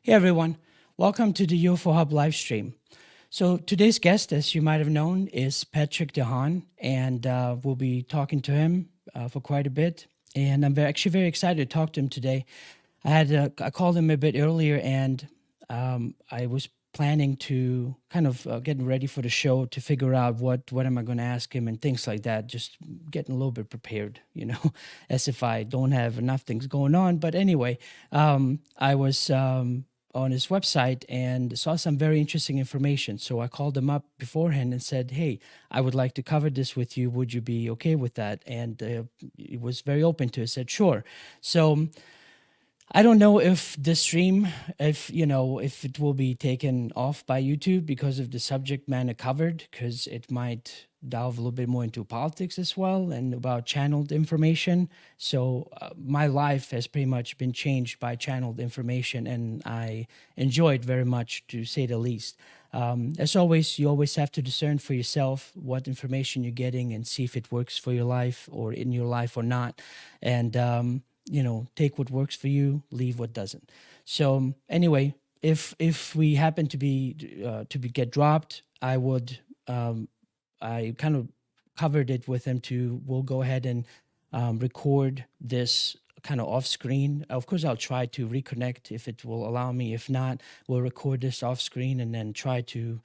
Hey everyone, welcome to the UFOhub live stream. So today's guest, as you might have known, is Patrick Haan, and we'll be talking to him for quite a bit. And I'm actually very excited to talk to him today. I called him a bit earlier, and I was planning to kind of getting ready for the show to figure out what am I going to ask him and things like that. Just getting a little bit prepared, as if I don't have enough things going on. But anyway, I was on his website and saw some very interesting information. So I called him up beforehand and said, "Hey, I would like to cover this with you. Would you be okay with that?" And he was very open to it. Said, "Sure." So I don't know if the stream, if it will be taken off by YouTube because of the subject matter covered, because it might delve a little bit more into politics as well and about channeled information. So my life has pretty much been changed by channeled information, and I enjoy it very much, to say the least. As always, you always have to discern for yourself what information you're getting and see if it works for your life or in your life or not. And take what works for you, leave what doesn't. So anyway, if we happen to get dropped, I kind of covered it with him to, we'll go ahead and record this kind of off screen. Of course, I'll try to reconnect if it will allow me. If not, we'll record this off screen and then try to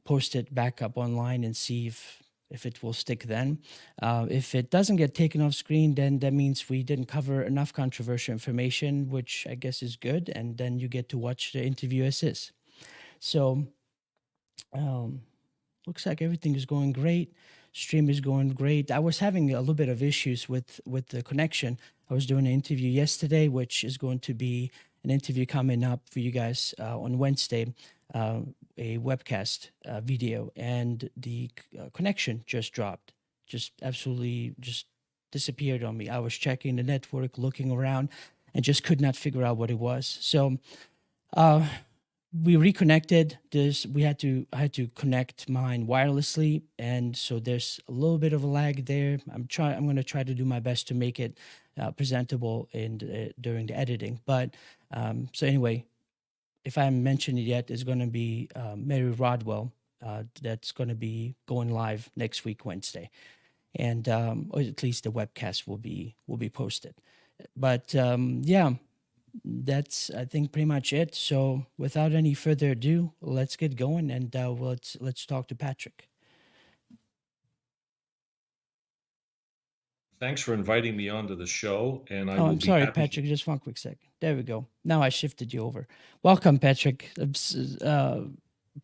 post it back up online and see if it will stick then. If it doesn't get taken off screen, then that means we didn't cover enough controversial information, which I guess is good. And then you get to watch the interview as is. So um, looks like everything is going great. Stream is going great. I was having a little bit of issues with the connection. I was doing an interview yesterday, which is going to be an interview coming up for you guys on Wednesday, a webcast video, and the connection just dropped, just absolutely just disappeared on me. I was checking the network, looking around, and just could not figure out what it was. So we reconnected. I had to connect mine wirelessly, and so there's a little bit of a lag there. I'm going to try to do my best to make it presentable during the editing. But so anyway, if I haven't mentioned it yet, is going to be Mary Rodwell. That's going to be going live next week, Wednesday, and or at least the webcast will be posted. But yeah, that's, I think, pretty much it. So without any further ado, let's get going, and let's talk to Patrick. Thanks for inviting me onto the show, and I Oh, will I'm be sorry, happy to. Patrick. Just one quick second. There we go. Now I shifted you over. Welcome, Patrick.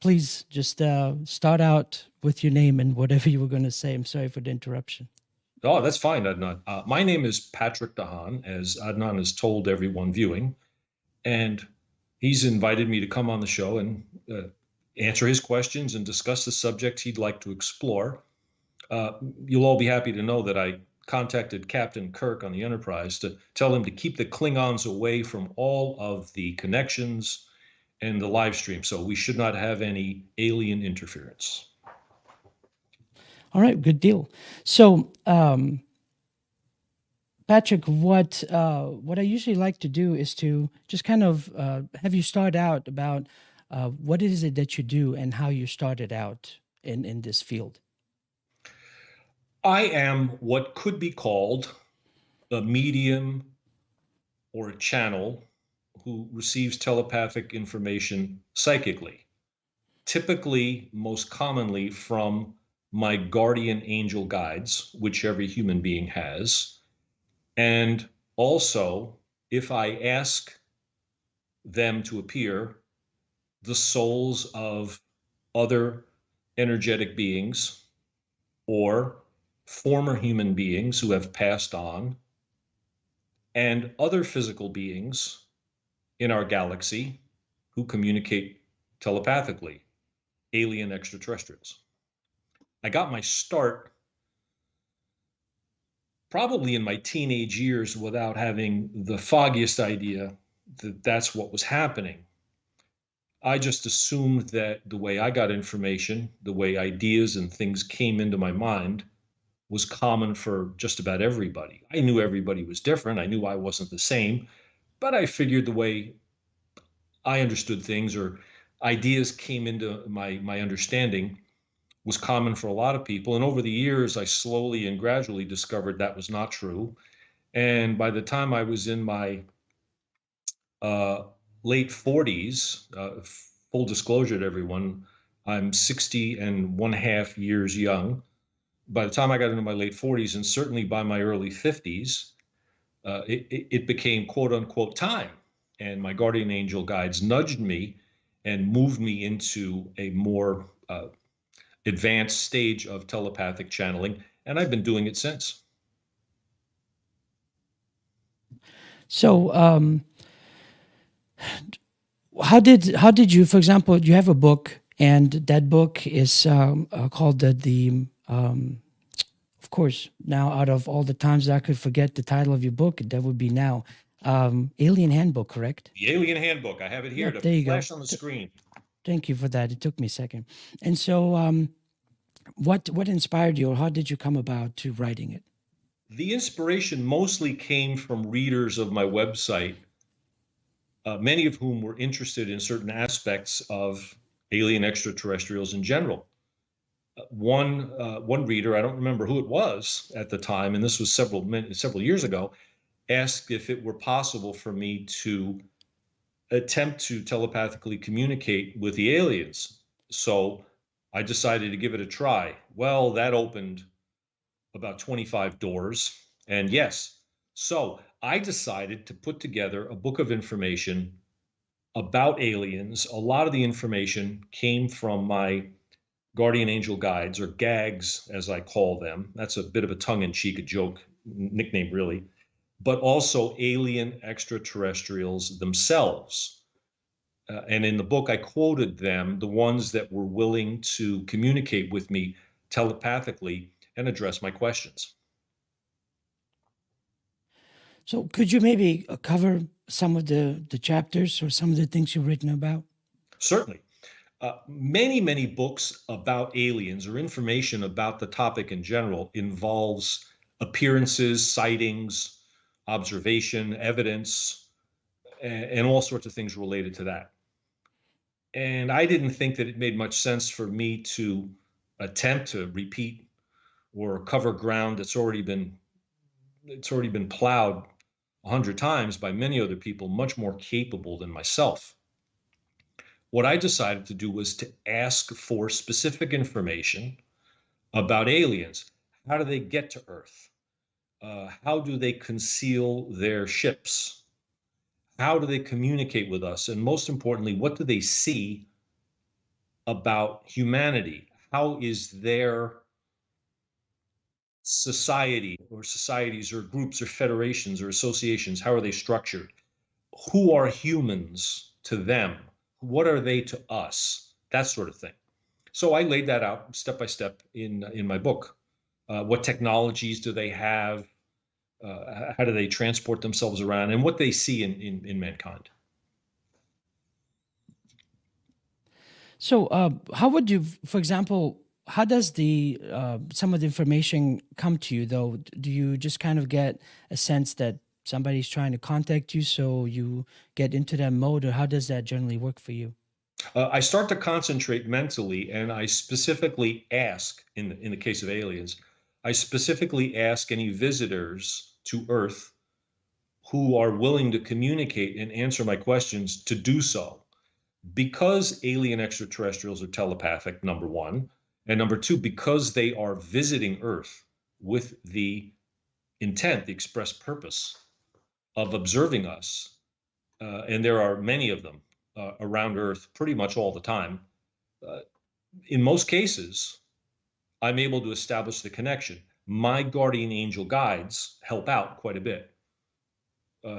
Please just start out with your name and whatever you were going to say. I'm sorry for the interruption. Oh, that's fine, Adnan. My name is Patrick Dahan, as Adnan has told everyone viewing, and he's invited me to come on the show and answer his questions and discuss the subjects he'd like to explore. Uh, you'll all be happy to know that I contacted Captain Kirk on the Enterprise to tell him to keep the Klingons away from all of the connections and the live stream, so we should not have any alien interference. All right, good deal. So, Patrick, what I usually like to do is to just kind of have you start out about what is it that you do and how you started out in this field. I am what could be called a medium or a channel who receives telepathic information psychically, typically, most commonly from my guardian angel guides, which every human being has. And also, if I ask them to appear, the souls of other energetic beings or former human beings who have passed on and other physical beings in our galaxy who communicate telepathically, alien extraterrestrials. I got my start probably in my teenage years without having the foggiest idea that that's what was happening. I just assumed that the way I got information, the way ideas and things came into my mind, was common for just about everybody. I knew everybody was different. I knew I wasn't the same, but I figured the way I understood things or ideas came into my understanding was common for a lot of people. And over the years, I slowly and gradually discovered that was not true. And by the time I was in my uh, late 40s, full disclosure to everyone, I'm 60 and one half years young. By the time I got into my late 40s, and certainly by my early 50s, it became quote unquote time. And my guardian angel guides nudged me and moved me into a more advanced stage of telepathic channeling. And I've been doing it since. So, how did you, for example, you have a book, and that book is called of course, now out of all the times I could forget the title of your book, that would be now Alien Handbook, correct? The Alien Handbook, I have it here Yep, to there you go. flash on the screen. Thank you for that. It took me a second. And so, what inspired you, or how did you come about to writing it? The inspiration mostly came from readers of my website, many of whom were interested in certain aspects of alien extraterrestrials in general. One reader, I don't remember who it was at the time, and this was several years ago, asked if it were possible for me to attempt to telepathically communicate with the aliens. So I decided to give it a try. Well, that opened about 25 doors. And yes, so I decided to put together a book of information about aliens. A lot of the information came from my guardian angel guides, or gags as I call them. That's a bit of a tongue in cheek, a joke nickname, really, but also alien extraterrestrials themselves. And in the book, I quoted them, the ones that were willing to communicate with me telepathically and address my questions. So, could you maybe cover some of the chapters or some of the things you've written about? Certainly. Many books about aliens or information about the topic in general involves appearances, sightings, observation, evidence, and all sorts of things related to that. And I didn't think that it made much sense for me to attempt to repeat or cover ground that's already been plowed 100 times by many other people much more capable than myself. What I decided to do was to ask for specific information about aliens. How do they get to Earth? How do they conceal their ships? How do they communicate with us? And most importantly, what do they see about humanity? How is their society or societies or groups or federations or associations, how are they structured? Who are humans to them? What are they to us? That sort of thing. So I laid that out step by step in my book. What technologies do they have? How do they transport themselves around, and what they see in mankind? So, how would you, for example, how does the some of the information come to you though? Do you just kind of get a sense that somebody's trying to contact you, so you get into that mode, or how does that generally work for you? I start to concentrate mentally, and I specifically ask, in the case of aliens, I specifically ask any visitors to Earth who are willing to communicate and answer my questions to do so. Because alien extraterrestrials are telepathic, number one, and number two, because they are visiting Earth with the intent, the express purpose of observing us, and there are many of them around Earth pretty much all the time. Uh, in most cases, I'm able to establish the connection. My guardian angel guides help out quite a bit.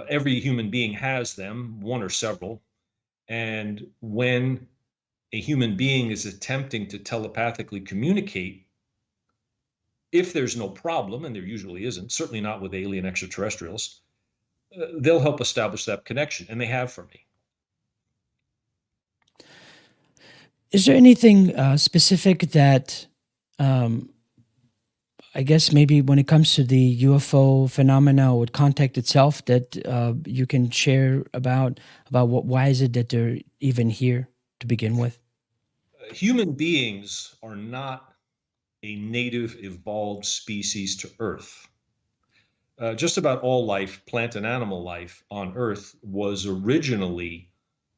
Every human being has them, one or several. And when a human being is attempting to telepathically communicate, if there's no problem, and there usually isn't, certainly not with alien extraterrestrials, they'll help establish that connection, and they have for me. Is there anything specific that I guess maybe when it comes to the UFO phenomena or contact itself, that you can share about why is it that they're even here to begin with? Human beings are not a native evolved species to Earth. Just about all life, plant and animal life on Earth, was originally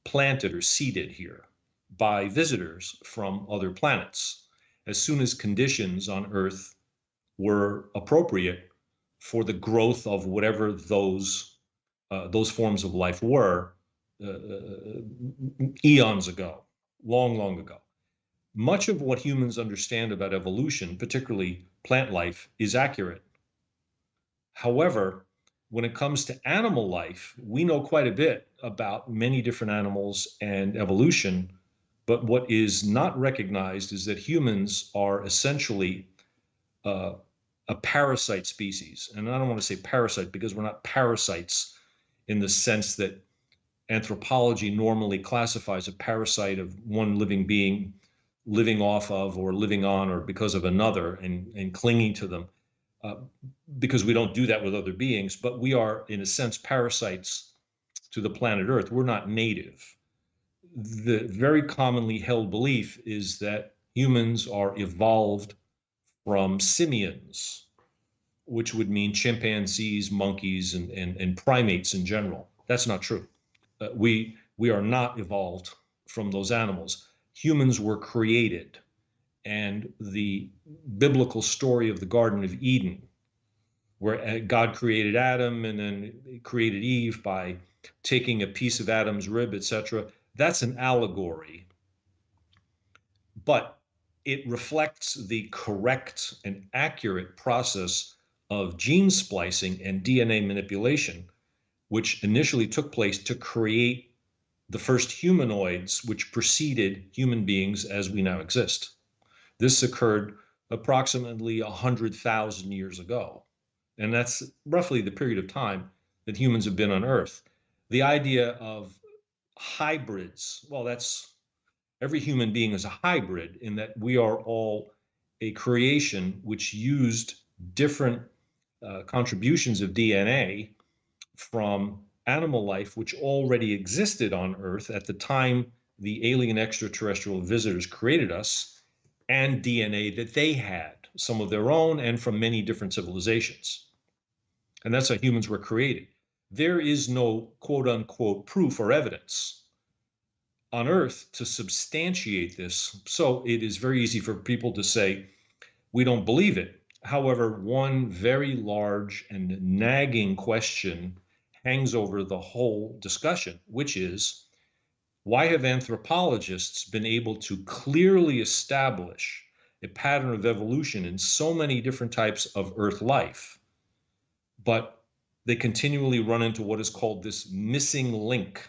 planted or seeded here by visitors from other planets. As soon as conditions on Earth were appropriate for the growth of whatever those forms of life were, eons ago, long, long ago. Much of what humans understand about evolution, particularly plant life, is accurate. However, when it comes to animal life, we know quite a bit about many different animals and evolution. But what is not recognized is that humans are essentially uh, a parasite species. And I don't want to say parasite because we're not parasites in the sense that anthropology normally classifies a parasite of one living being living off of or living on or because of another and clinging to them. Uh, because we don't do that with other beings, but we are, in a sense, parasites to the planet Earth. We're not native. The very commonly held belief is that humans are evolved from simians, which would mean chimpanzees, monkeys, and primates in general. That's not true. We are not evolved from those animals. Humans were created, and the biblical story of the Garden of Eden, where God created Adam and then created Eve by taking a piece of Adam's rib, etc. That's an allegory, but it reflects the correct and accurate process of gene splicing and DNA manipulation, which initially took place to create the first humanoids, which preceded human beings as we now exist. This occurred approximately 100,000 years ago. And that's roughly the period of time that humans have been on Earth. The idea of hybrids, well, that's every human being is a hybrid in that we are all a creation which used different contributions of DNA from animal life, which already existed on Earth at the time the alien extraterrestrial visitors created us, and DNA that they had, some of their own and from many different civilizations. And that's how humans were created. There is no quote unquote proof or evidence on Earth to substantiate this. So it is very easy for people to say, we don't believe it. However, one very large and nagging question hangs over the whole discussion, which is why have anthropologists been able to clearly establish a pattern of evolution in so many different types of Earth life, but they continually run into what is called this missing link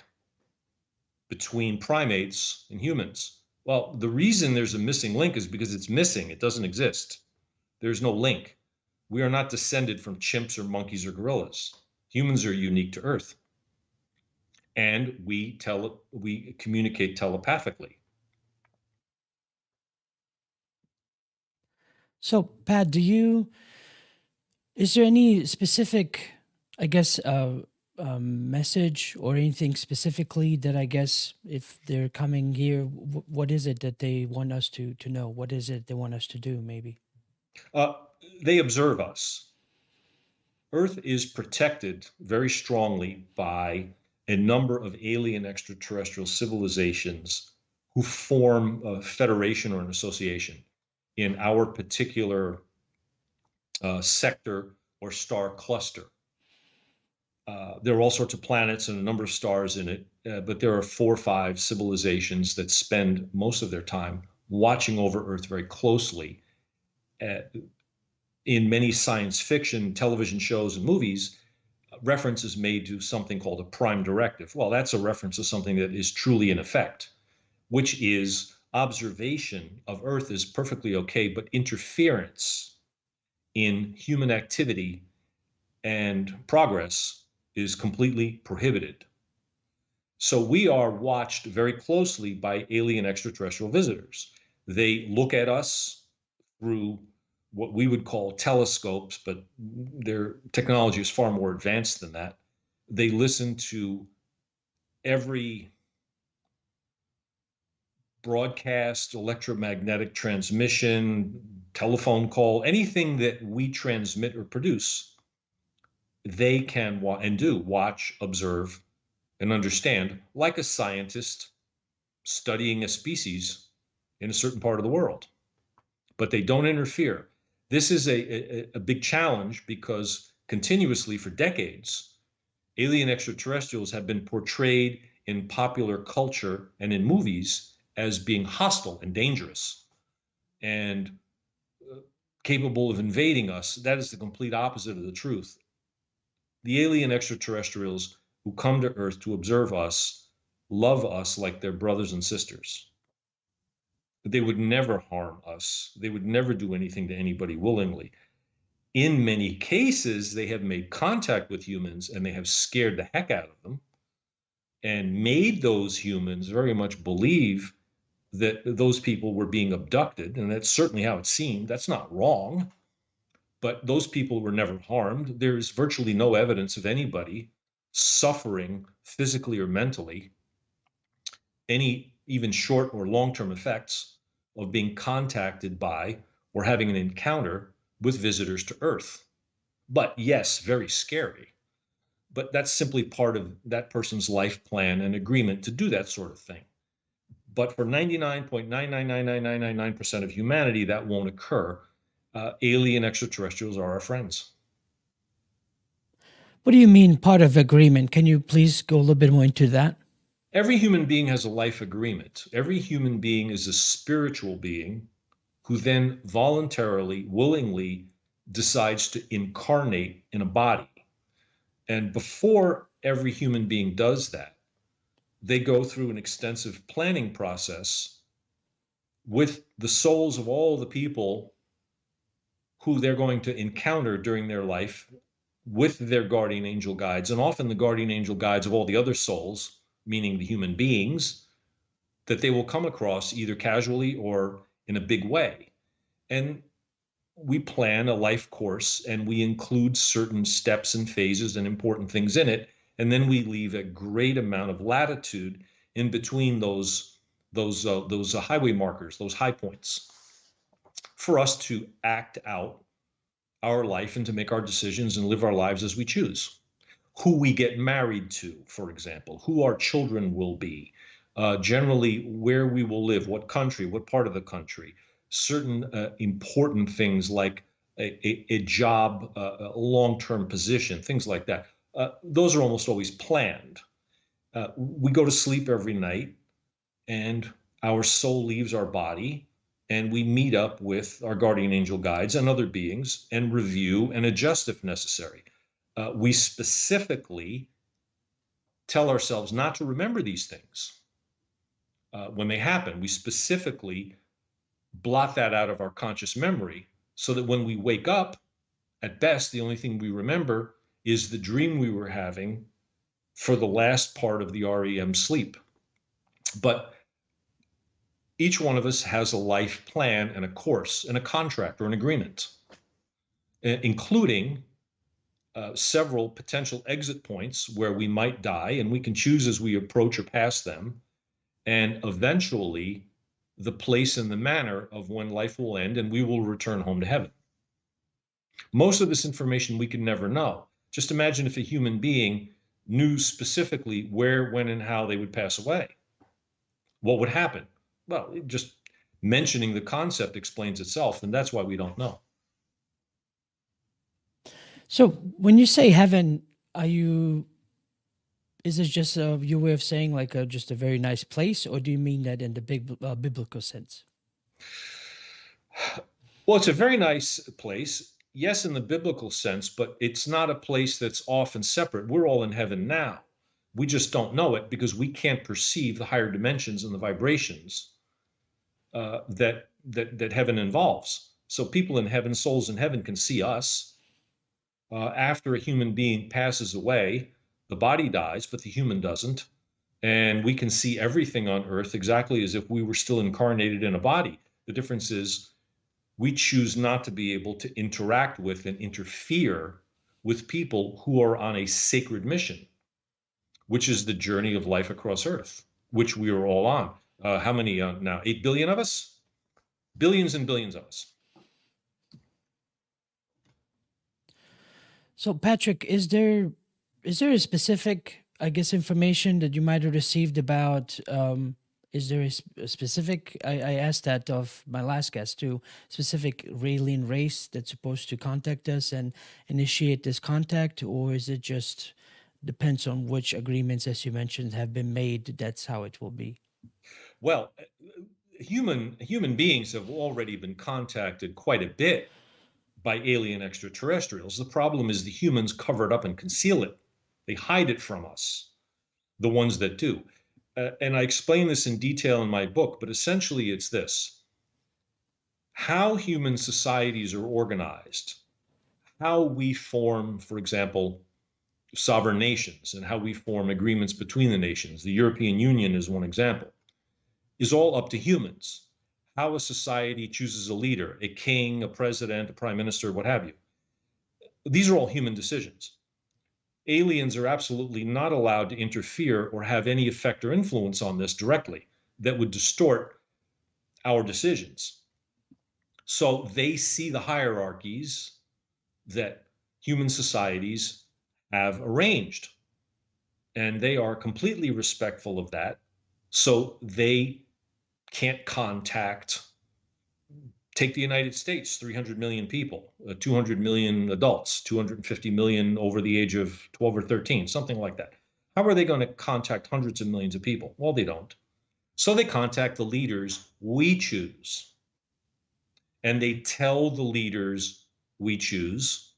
between primates and humans? Well, the reason there's a missing link is because it's missing, it doesn't exist. There's no link. We are not descended from chimps or monkeys or gorillas. Humans are unique to Earth, and we communicate telepathically. So, Pat, is there any specific, I guess, message or anything specifically that I guess if they're coming here, what is it that they want us to know? What is it they want us to do? Maybe. Uh, they observe us. Earth is protected very strongly by a number of alien extraterrestrial civilizations who form a federation or an association in our particular sector or star cluster. There are all sorts of planets and a number of stars in it, but there are 4 or 5 civilizations that spend most of their time watching over Earth very closely. Uh, in many science fiction television shows and movies, reference is made to something called a prime directive. Well, that's a reference to something that is truly in effect, which is observation of Earth is perfectly okay, but interference in human activity and progress is completely prohibited. So we are watched very closely by alien extraterrestrial visitors. They look at us through what we would call telescopes, but their technology is far more advanced than that. They listen to every broadcast, electromagnetic transmission, telephone call, anything that we transmit or produce, they can and do watch, observe, and understand like a scientist studying a species in a certain part of the world. But they don't interfere. This is a big challenge because continuously for decades, alien extraterrestrials have been portrayed in popular culture and in movies as being hostile and dangerous and capable of invading us. That is the complete opposite of the truth. The alien extraterrestrials who come to Earth to observe us love us like their brothers and sisters. They would never harm us. They would never do anything to anybody willingly. In many cases, they have made contact with humans and they have scared the heck out of them and made those humans very much believe that those people were being abducted. And that's certainly how it seemed. That's not wrong. But those people were never harmed. There's virtually no evidence of anybody suffering physically or mentally any even short or long-term effects of being contacted by or having an encounter with visitors to Earth. But yes, very scary. But that's simply part of that person's life plan and agreement to do that sort of thing. But for 99.9999999% of humanity, that won't occur. Alien extraterrestrials are our friends. What do you mean part of agreement? Can you please go a little bit more into that? Every human being has a life agreement. Every human being is a spiritual being who then voluntarily, willingly decides to incarnate in a body. And before every human being does that, they go through an extensive planning process with the souls of all the people who they're going to encounter during their life with their guardian angel guides, and often the guardian angel guides of all the other souls, meaning the human beings, that they will come across either casually or in a big way. And we plan a life course and we include certain steps and phases and important things in it. And then we leave a great amount of latitude in between those highway markers, those high points, for us to act out our life and to make our decisions and live our lives as we choose. Who we get married to, for example, who our children will be, generally where we will live, what country, what part of the country, certain important things like a job, a long-term position, things like that. Those are almost always planned. We go to sleep every night and our soul leaves our body and we meet up with our guardian angel guides and other beings and review and adjust if necessary. We specifically tell ourselves not to remember these things when they happen. We specifically blot that out of our conscious memory so that when we wake up, at best, the only thing we remember is the dream we were having for the last part of the REM sleep. But each one of us has a life plan and a course and a contract or an agreement, including several potential exit points where we might die, and we can choose as we approach or pass them, and eventually the place and the manner of when life will end and we will return home to heaven. Most of this information we can never know. Just imagine if a human being knew specifically where, when, and how they would pass away. What would happen? Well, just mentioning the concept explains itself, and that's why we don't know. So when you say heaven, is it just your way of saying like just a very nice place, or do you mean that in the big biblical sense? Well, it's a very nice place, yes, in the biblical sense, but it's not a place that's often separate. We're all in heaven now. We just don't know it because we can't perceive the higher dimensions and the vibrations that heaven involves. So people in heaven, souls in heaven, can see us. After a human being passes away, the body dies, but the human doesn't. And we can see everything on earth exactly as if we were still incarnated in a body. The difference is We choose not to be able to interact with and interfere with people who are on a sacred mission, which is the journey of life across Earth, which we are all on. How many now? 8 billion of us? Billions and billions of us. So, Patrick, is there a specific, I guess, information that you might have received about? Is there a specific? I asked that of my last guest too. Specific alien race that's supposed to contact us and initiate this contact, or is it just depends on which agreements, as you mentioned, have been made? That's how it will be. Well, human beings have already been contacted quite a bit by alien extraterrestrials. The problem is the humans cover it up and conceal it. They hide it from us, the ones that do. And I explain this in detail in my book, but essentially it's this: how human societies are organized, how we form, for example, sovereign nations, and how we form agreements between the nations. The European Union is one example, is all up to humans. How a society chooses a leader, a king, a president, a prime minister, what have you. These are all human decisions. Aliens are absolutely not allowed to interfere or have any effect or influence on this directly that would distort our decisions. So they see the hierarchies that human societies have arranged, and they are completely respectful of that. So they can't contact, take the United States, 300 million people, 200 million adults, 250 million over the age of 12 or 13, something like that. How are they going to contact hundreds of millions of people? Well, they don't. So they contact the leaders we choose. And they tell the leaders we choose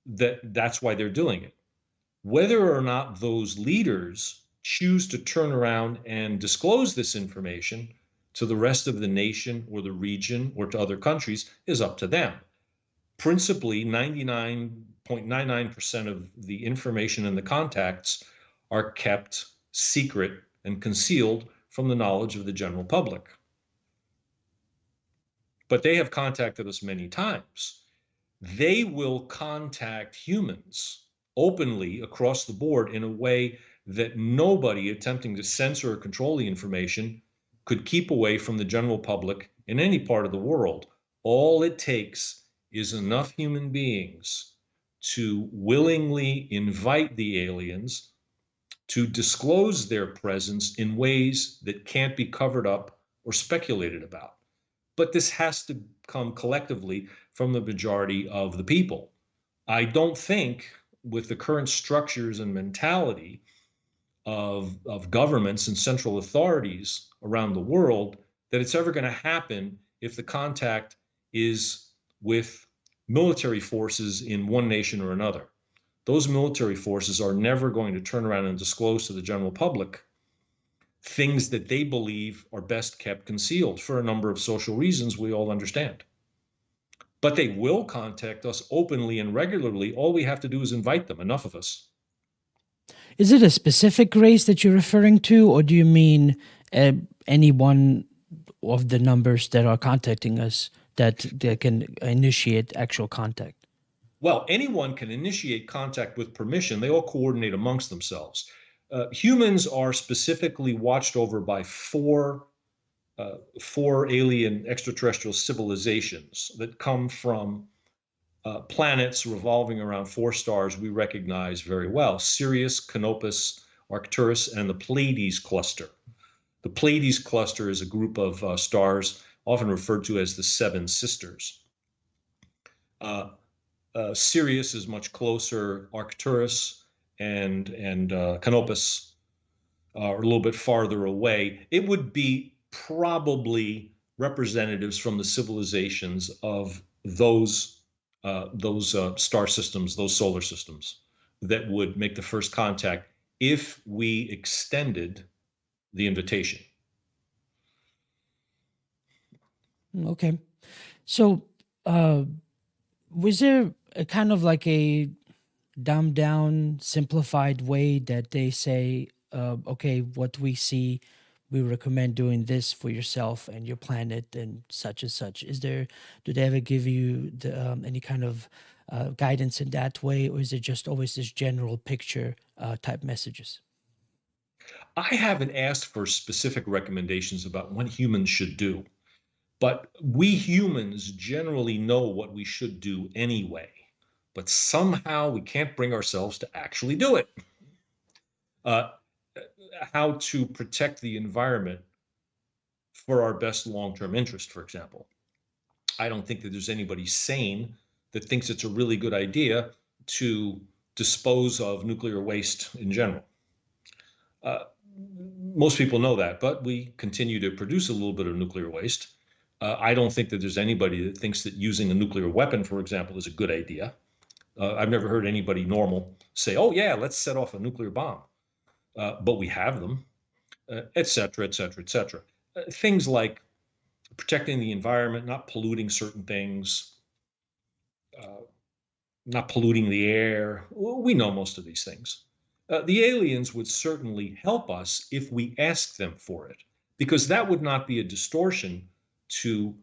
that that's why they're doing it. Whether or not those leaders choose to turn around and disclose this information to the rest of the nation or the region or to other countries is up to them. Principally, 99.99% of the information and the contacts are kept secret and concealed from the knowledge of the general public. But they have contacted us many times. They will contact humans openly across the board in a way that nobody attempting to censor or control the information could keep away from the general public in any part of the world. All it takes is enough human beings to willingly invite the aliens to disclose their presence in ways that can't be covered up or speculated about. But this has to come collectively from the majority of the people. I don't think, with the current structures and mentality of governments and central authorities around the world, that it's ever going to happen if the contact is with military forces in one nation or another. Those military forces are never going to turn around and disclose to the general public things that they believe are best kept concealed for a number of social reasons we all understand. But they will contact us openly and regularly. All we have to do is invite them, enough of us. Is it a specific race that you're referring to, or do you mean any one of the numbers that are contacting us that can initiate actual contact? Well, anyone can initiate contact with permission. They all coordinate amongst themselves. Humans are specifically watched over by four alien extraterrestrial civilizations that come from planets revolving around four stars we recognize very well: Sirius, Canopus, Arcturus, and the Pleiades cluster. The Pleiades cluster is a group of stars often referred to as the Seven Sisters. Uh, Sirius is much closer. Arcturus and Canopus are a little bit farther away. It would be probably representatives from the civilizations of those star systems, those solar systems, that would make the first contact if we extended the invitation. Okay. So, was there a kind of like a dumbed down, simplified way that they say, okay, what we see we recommend doing this for yourself and your planet and such and such. Do they ever give you any kind of guidance in that way, or is it just always this general picture type messages? I haven't asked for specific recommendations about what humans should do, but we humans generally know what we should do anyway. But somehow we can't bring ourselves to actually do it. Uh, how to protect the environment for our best long term interest, for example. I don't think that there's anybody sane that thinks it's a really good idea to dispose of nuclear waste in general. Uh, Most people know that, but we continue to produce a little bit of nuclear waste. I don't think that there's anybody that thinks that using a nuclear weapon, for example, is a good idea. I've never heard anybody normal say, oh, yeah, let's set off a nuclear bomb. But we have them, et cetera, et cetera, et cetera. Things like protecting the environment, not polluting certain things, uh, not polluting the air. We know most of these things. The aliens would certainly help us if we asked them for it, because that would not be a distortion to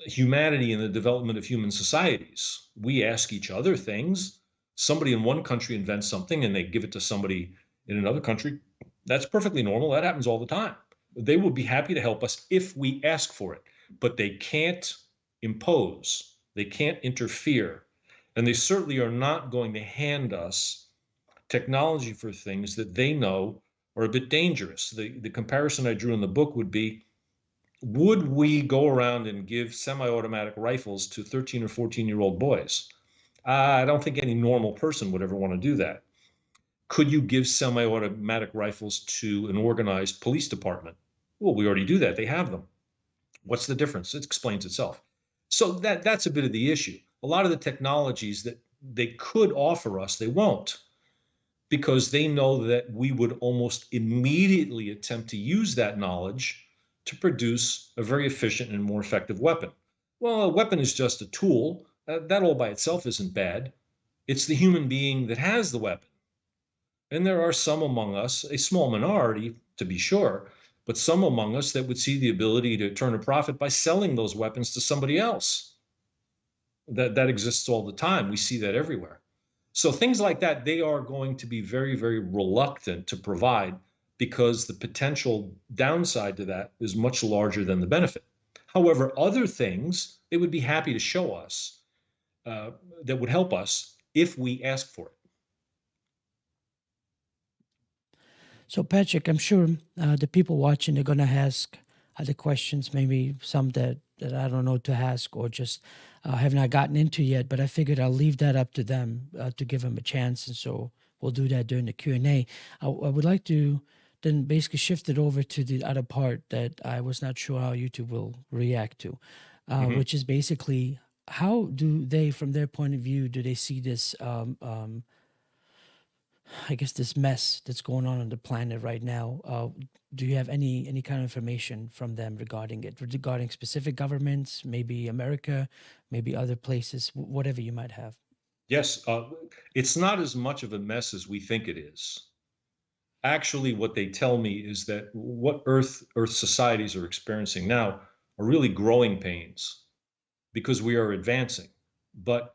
humanity and the development of human societies. We ask each other things. Somebody in one country invents something and they give it to somebody in another country. That's perfectly normal. That happens all the time. They will be happy to help us if we ask for it, but they can't impose, they can't interfere, and they certainly are not going to hand us technology for things that they know are a bit dangerous. The comparison I drew in the book would be, would we go around and give semi-automatic rifles to 13 or 14-year-old boys? I don't think any normal person would ever want to do that. Could you give semi-automatic rifles to an organized police department? Well, we already do that. They have them. What's the difference? It explains itself. So that's a bit of the issue. A lot of the technologies that they could offer us, they won't, because they know that we would almost immediately attempt to use that knowledge to produce a very efficient and more effective weapon. Well, a weapon is just a tool. That all by itself isn't bad. It's the human being that has the weapon. And there are some among us, a small minority to be sure, but some among us that would see the ability to turn a profit by selling those weapons to somebody else. That exists all the time. We see that everywhere. So things like that, they are going to be very, very reluctant to provide because the potential downside to that is much larger than the benefit. However, other things they would be happy to show us uh, that would help us if we ask for it. So, Patrick, I'm sure the people watching are going to ask other questions, maybe some that I don't know to ask or just have not gotten into yet. But I figured I'll leave that up to them to give them a chance, and so we'll do that during the Q&A. I would like to then basically shift it over to the other part that I was not sure how YouTube will react to, Mhm. which is basically how do they, from their point of view, do they see this? I guess this mess that's going on the planet right now. Do you have any kind of information from them regarding it, regarding specific governments, maybe America, maybe other places, whatever you might have? Yes, it's not as much of a mess as we think it is. Actually, what they tell me is that what Earth societies are experiencing now are really growing pains because we are advancing. But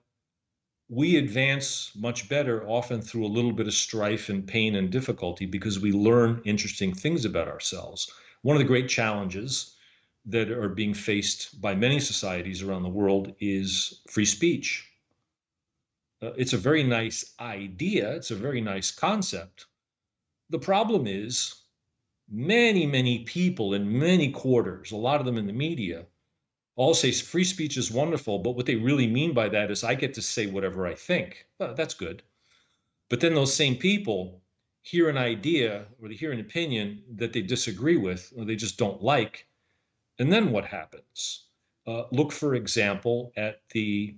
we advance much better often through a little bit of strife and pain and difficulty because we learn interesting things about ourselves. One of the great challenges that are being faced by many societies around the world is free speech. It's a very nice idea, it's a very nice concept. The problem is many, many people in many quarters, a lot of them in the media, all say free speech is wonderful, but what they really mean by that is I get to say whatever I think. Well, that's good. But then those same people hear an idea or they hear an opinion that they disagree with or they just don't like. And then what happens? Look, for example, at the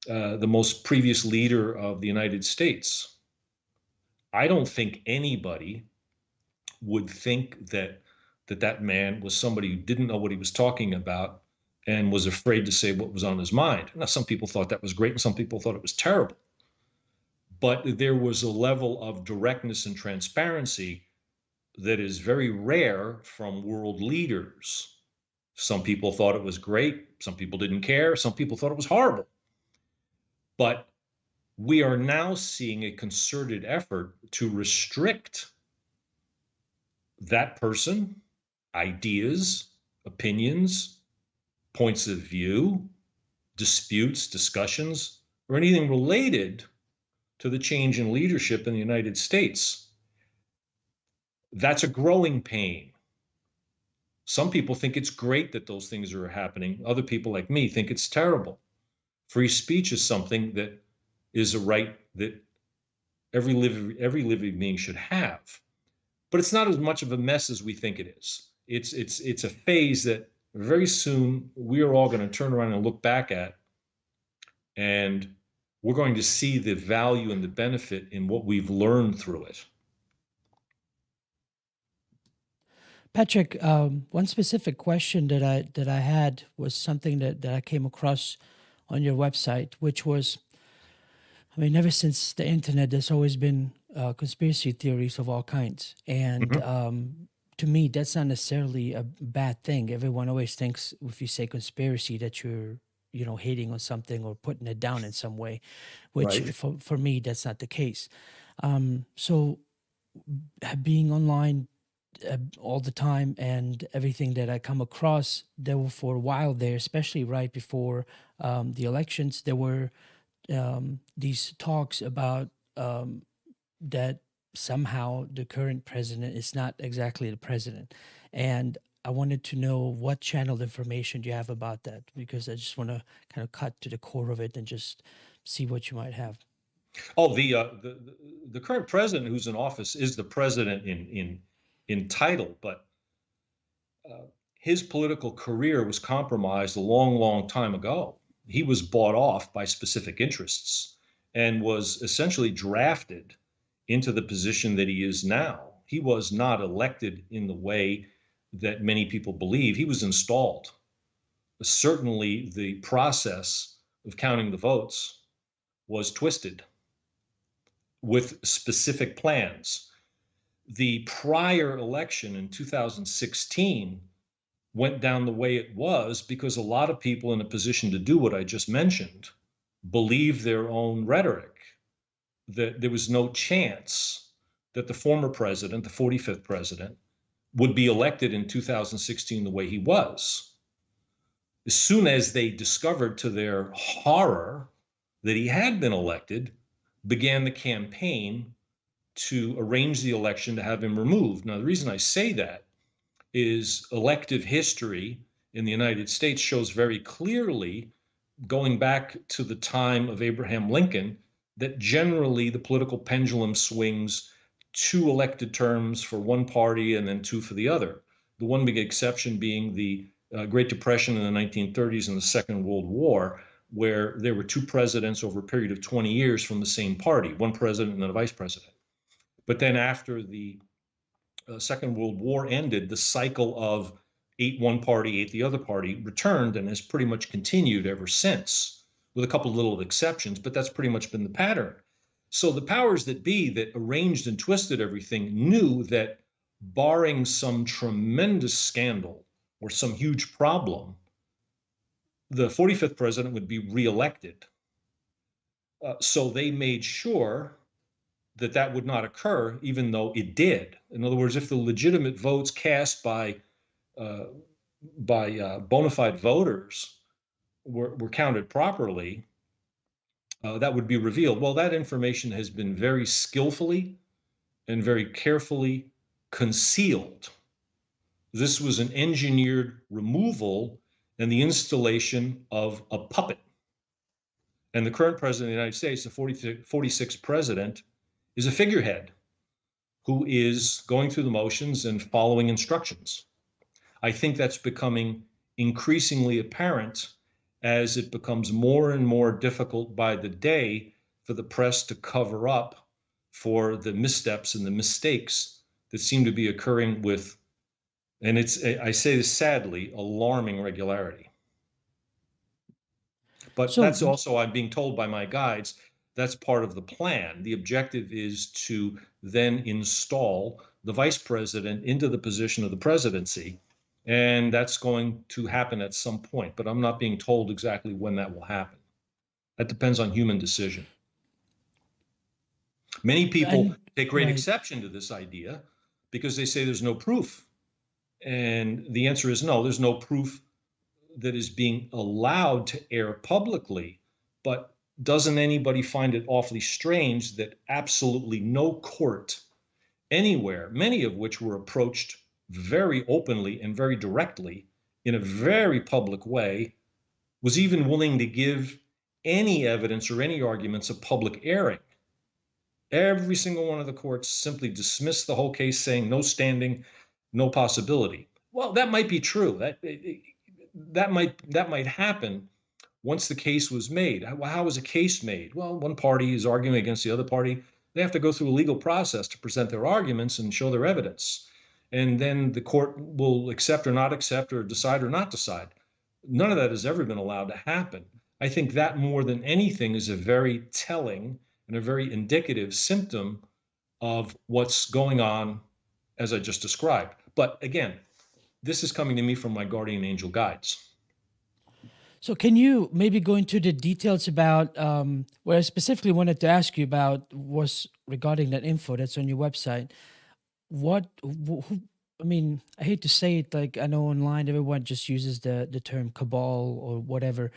most previous leader of the United States. I don't think anybody would think that man was somebody who didn't know what he was talking about and was afraid to say what was on his mind. Now, some people thought that was great, and some people thought it was terrible. But there was a level of directness and transparency that is very rare from world leaders. Some people thought it was great. Some people didn't care. Some people thought it was horrible. But we are now seeing a concerted effort to restrict that person, ideas, opinions, points of view, disputes, discussions, or anything related to the change in leadership in the United States. That's a growing pain. Some people think it's great that those things are happening. Other people, like me, think it's terrible. Free speech is something that is a right that every living being should have. But it's not as much of a mess as we think it is. It's a phase that very soon we are all going to turn around and look back at, and we're going to see the value and the benefit in what we've learned through it. Patrick, one specific question that I had was something that I came across on your website, which was, I mean, ever since the internet, there's always been conspiracy theories of all kinds, and to me, that's not necessarily a bad thing. Everyone always thinks if you say conspiracy that you're, hating on something or putting it down in some way, which Right. for me, that's not the case. So being online all the time and everything that I come across, there were for a while there, especially right before the elections, there were these talks about that somehow the current president is not exactly the president. And I wanted to know what channeled information do you have about that? Because I just want to kind of cut to the core of it and just see what you might have. Oh, the current president who's in office is the president in title, but uh, his political career was compromised a long, long time ago. He was bought off by specific interests and was essentially drafted into the position that he is now. He was not elected in the way that many people believe. He was installed. Certainly, the process of counting the votes was twisted with specific plans. The prior election in 2016 went down the way it was because a lot of people in a position to do what I just mentioned believed their own rhetoric, that there was no chance that the former president, the 45th president, would be elected in 2016 the way he was. As soon as they discovered to their horror that he had been elected, began the campaign to arrange the election to have him removed. Now, the reason I say that is elective history in the United States shows very clearly, going back to the time of Abraham Lincoln, that generally the political pendulum swings 2 elected terms for one party and then 2 for the other. The one big exception being the Great Depression in the 1930s and the Second World War, where there were 2 presidents over a period of 20 years from the same party, one president and then a vice president. But then after the Second World War ended, the cycle of ate one party, ate the other party returned and has pretty much continued ever since, with a couple of little exceptions, but that's pretty much been the pattern. So the powers that be that arranged and twisted everything knew that barring some tremendous scandal or some huge problem, the 45th president would be reelected. So they made sure that that would not occur, even though it did. In other words, if the legitimate votes cast uh, by bona fide voters were counted properly, that would be revealed. Well, that information has been very skillfully and very carefully concealed. This was an engineered removal and the installation of a puppet. And the current president of the United States, the 46th president, is a figurehead who is going through the motions and following instructions. I think that's becoming increasingly apparent as it becomes more and more difficult by the day for the press to cover up for the missteps and the mistakes that seem to be occurring with, and I say this sadly, alarming regularity. But So that's also, I'm being told by my guides, That's part of the plan. The objective is to then install the vice president into the position of the presidency. And that's going to happen at some point, but I'm not being told exactly when that will happen. That depends on human decision. Many people And take great right. exception to this idea because they say there's no proof. And the answer is no, there's no proof that is being allowed to air publicly. But doesn't anybody find it awfully strange that absolutely no court anywhere, many of which were approached very openly and very directly in a very public way, was even willing to give any evidence or any arguments of public airing? Every single one of the courts simply dismissed the whole case, saying no standing, no possibility. Well, that might be true. That might happen once the case was made. How is a case made? Well, one party is arguing against the other party. They have to go through a legal process to present their arguments and show their evidence. And then the court will accept or not accept or decide or not decide. None of that has ever been allowed to happen. I think that more than anything is a very telling and a very indicative symptom of what's going on as I just described. But again, this is coming to me from my guardian angel guides. So can you maybe go into the details about what I specifically wanted to ask you about was regarding that info that's on your website. What who, I mean, I hate to say it, like I know online everyone just uses the term cabal or whatever.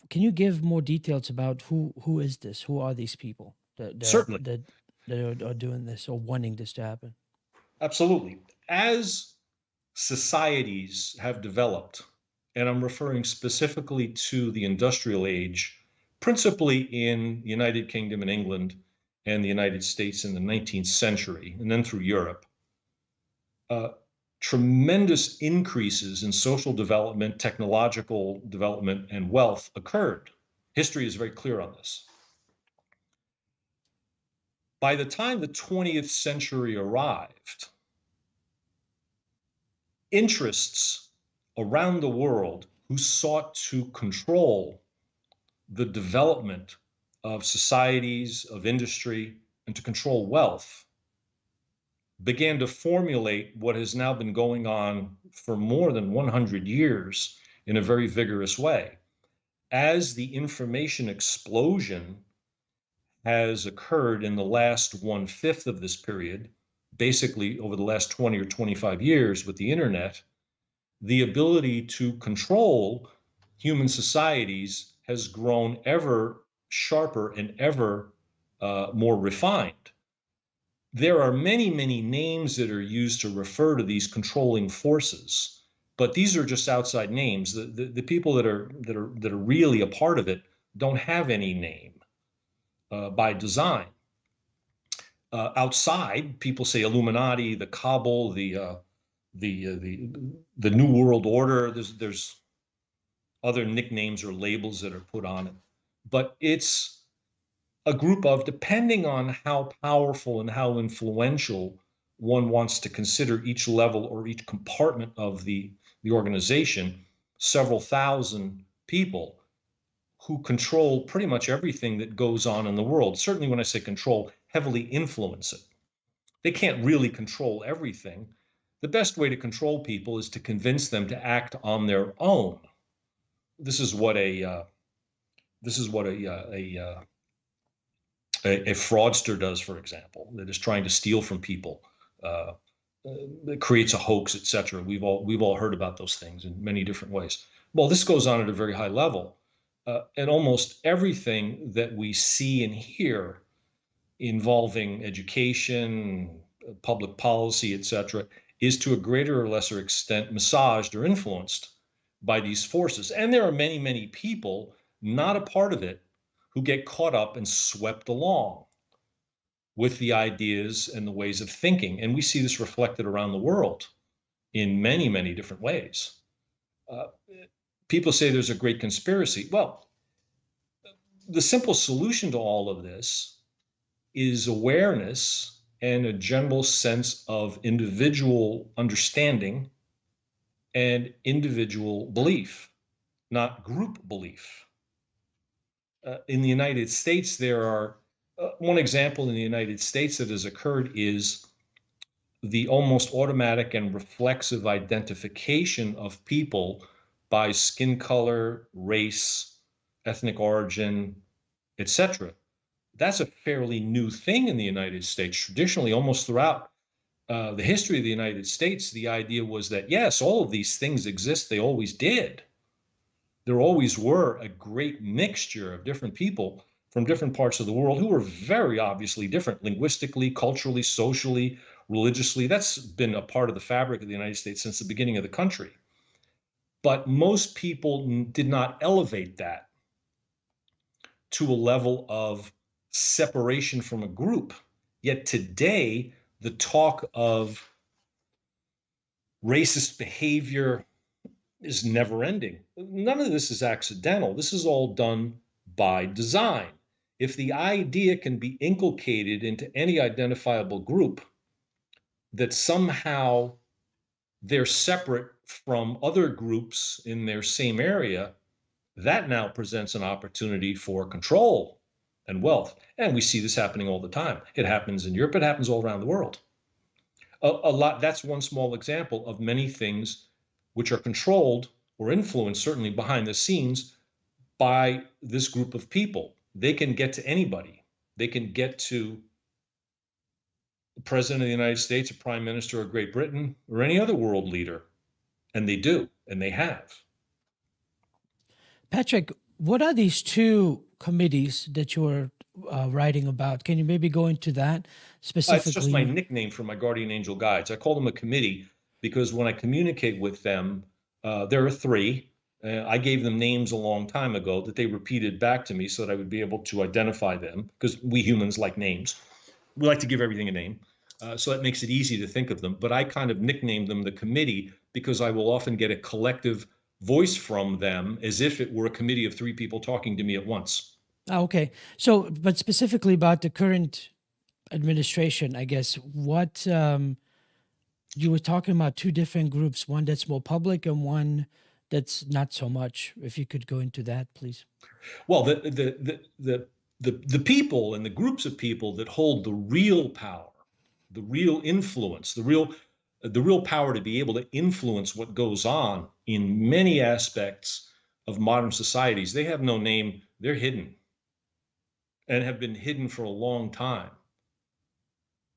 Can you give more details about who is this? Who are these people Certainly, that are doing this or wanting this to happen? absolutely. As societies have developed, and I'm referring specifically to the industrial age, principally in the United Kingdom and England and the United States in the 19th century, and then through Europe, uh, tremendous increases in social development, technological development, and wealth occurred. History is very clear on this. By the time the 20th century arrived, interests around the world who sought to control the development of societies, of industry, and to control wealth began to formulate what has now been going on for more than 100 years in a very vigorous way. As the information explosion has occurred in the last 1/5 of this period, basically over the last 20 or 25 years with the internet, the ability to control human societies has grown ever sharper and ever more refined. There are many, many names that are used to refer to these controlling forces, but these are just outside names. The people that are really a part of it don't have any name by design. Outside, people say Illuminati, the Cabal, the New World Order. There's other nicknames or labels that are put on it, but it's a group of, depending on how powerful and how influential one wants to consider each level or each compartment of the organization, several thousand people who control pretty much everything that goes on in the world. Certainly, when I say control, heavily influence it. They can't really control everything. The best way to control people is to convince them to act on their own. This is what this is what a fraudster does, for example, that is trying to steal from people, uh, that creates a hoax, etc. We've all heard about those things in many different ways. Well, this goes on at a very high level, and almost everything that we see and hear involving education, public policy, etc., is to a greater or lesser extent massaged or influenced by these forces. And there are many, many people not a part of it who get caught up and swept along with the ideas and the ways of thinking. And we see this reflected around the world in many, many different ways. Uh, People say there's a great conspiracy. Well, the simple solution to all of this is awareness and a general sense of individual understanding and individual belief, not group belief. In the United States, there are one example in the United States that has occurred is the almost automatic and reflexive identification of people by skin color, race, ethnic origin, etc. That's a fairly new thing in the United States. Traditionally, almost throughout the history of the United States, the idea was that yes, all of these things exist. They always did. There always were a great mixture of different people from different parts of the world who were very obviously different linguistically, culturally, socially, religiously. That's been a part of the fabric of the United States since the beginning of the country. But most people did not elevate that to a level of separation from a group. Yet today, the talk of racist behavior is never ending. None of this is accidental. This is all done by design. If the idea can be inculcated into any identifiable group that somehow they're separate from other groups in their same area, that now presents an opportunity for control and wealth. And we see this happening all the time. It happens in Europe, it happens all around the world. A lot, that's one small example of many things which are controlled or influenced, certainly behind the scenes, by this group of people. They can get to anybody. They can get to the president of the United States, a prime minister of Great Britain, or any other world leader. And they do, and they have. Patrick, what are these two committees that you were writing about? Can you maybe go into that It's just my specifically? nickname for my guardian angel guides. I call them a committee because when I communicate with them, there are three. I gave them names a long time ago that they repeated back to me so that I would be able to identify them because we humans like names. We like to give everything a name. So that makes it easy to think of them. But I kind of nicknamed them the committee because I will often get a collective voice from them as if it were a committee of three people talking to me at once. Ah, okay. So, but specifically about the current administration, I guess, what you were talking about two different groups, one that's more public and one that's not so much. If you could go into that, please. Well, the people and the groups of people that hold the real power, the real influence, the real power to be able to influence what goes on in many aspects of modern societies, they have no name. They're hidden and have been hidden for a long time.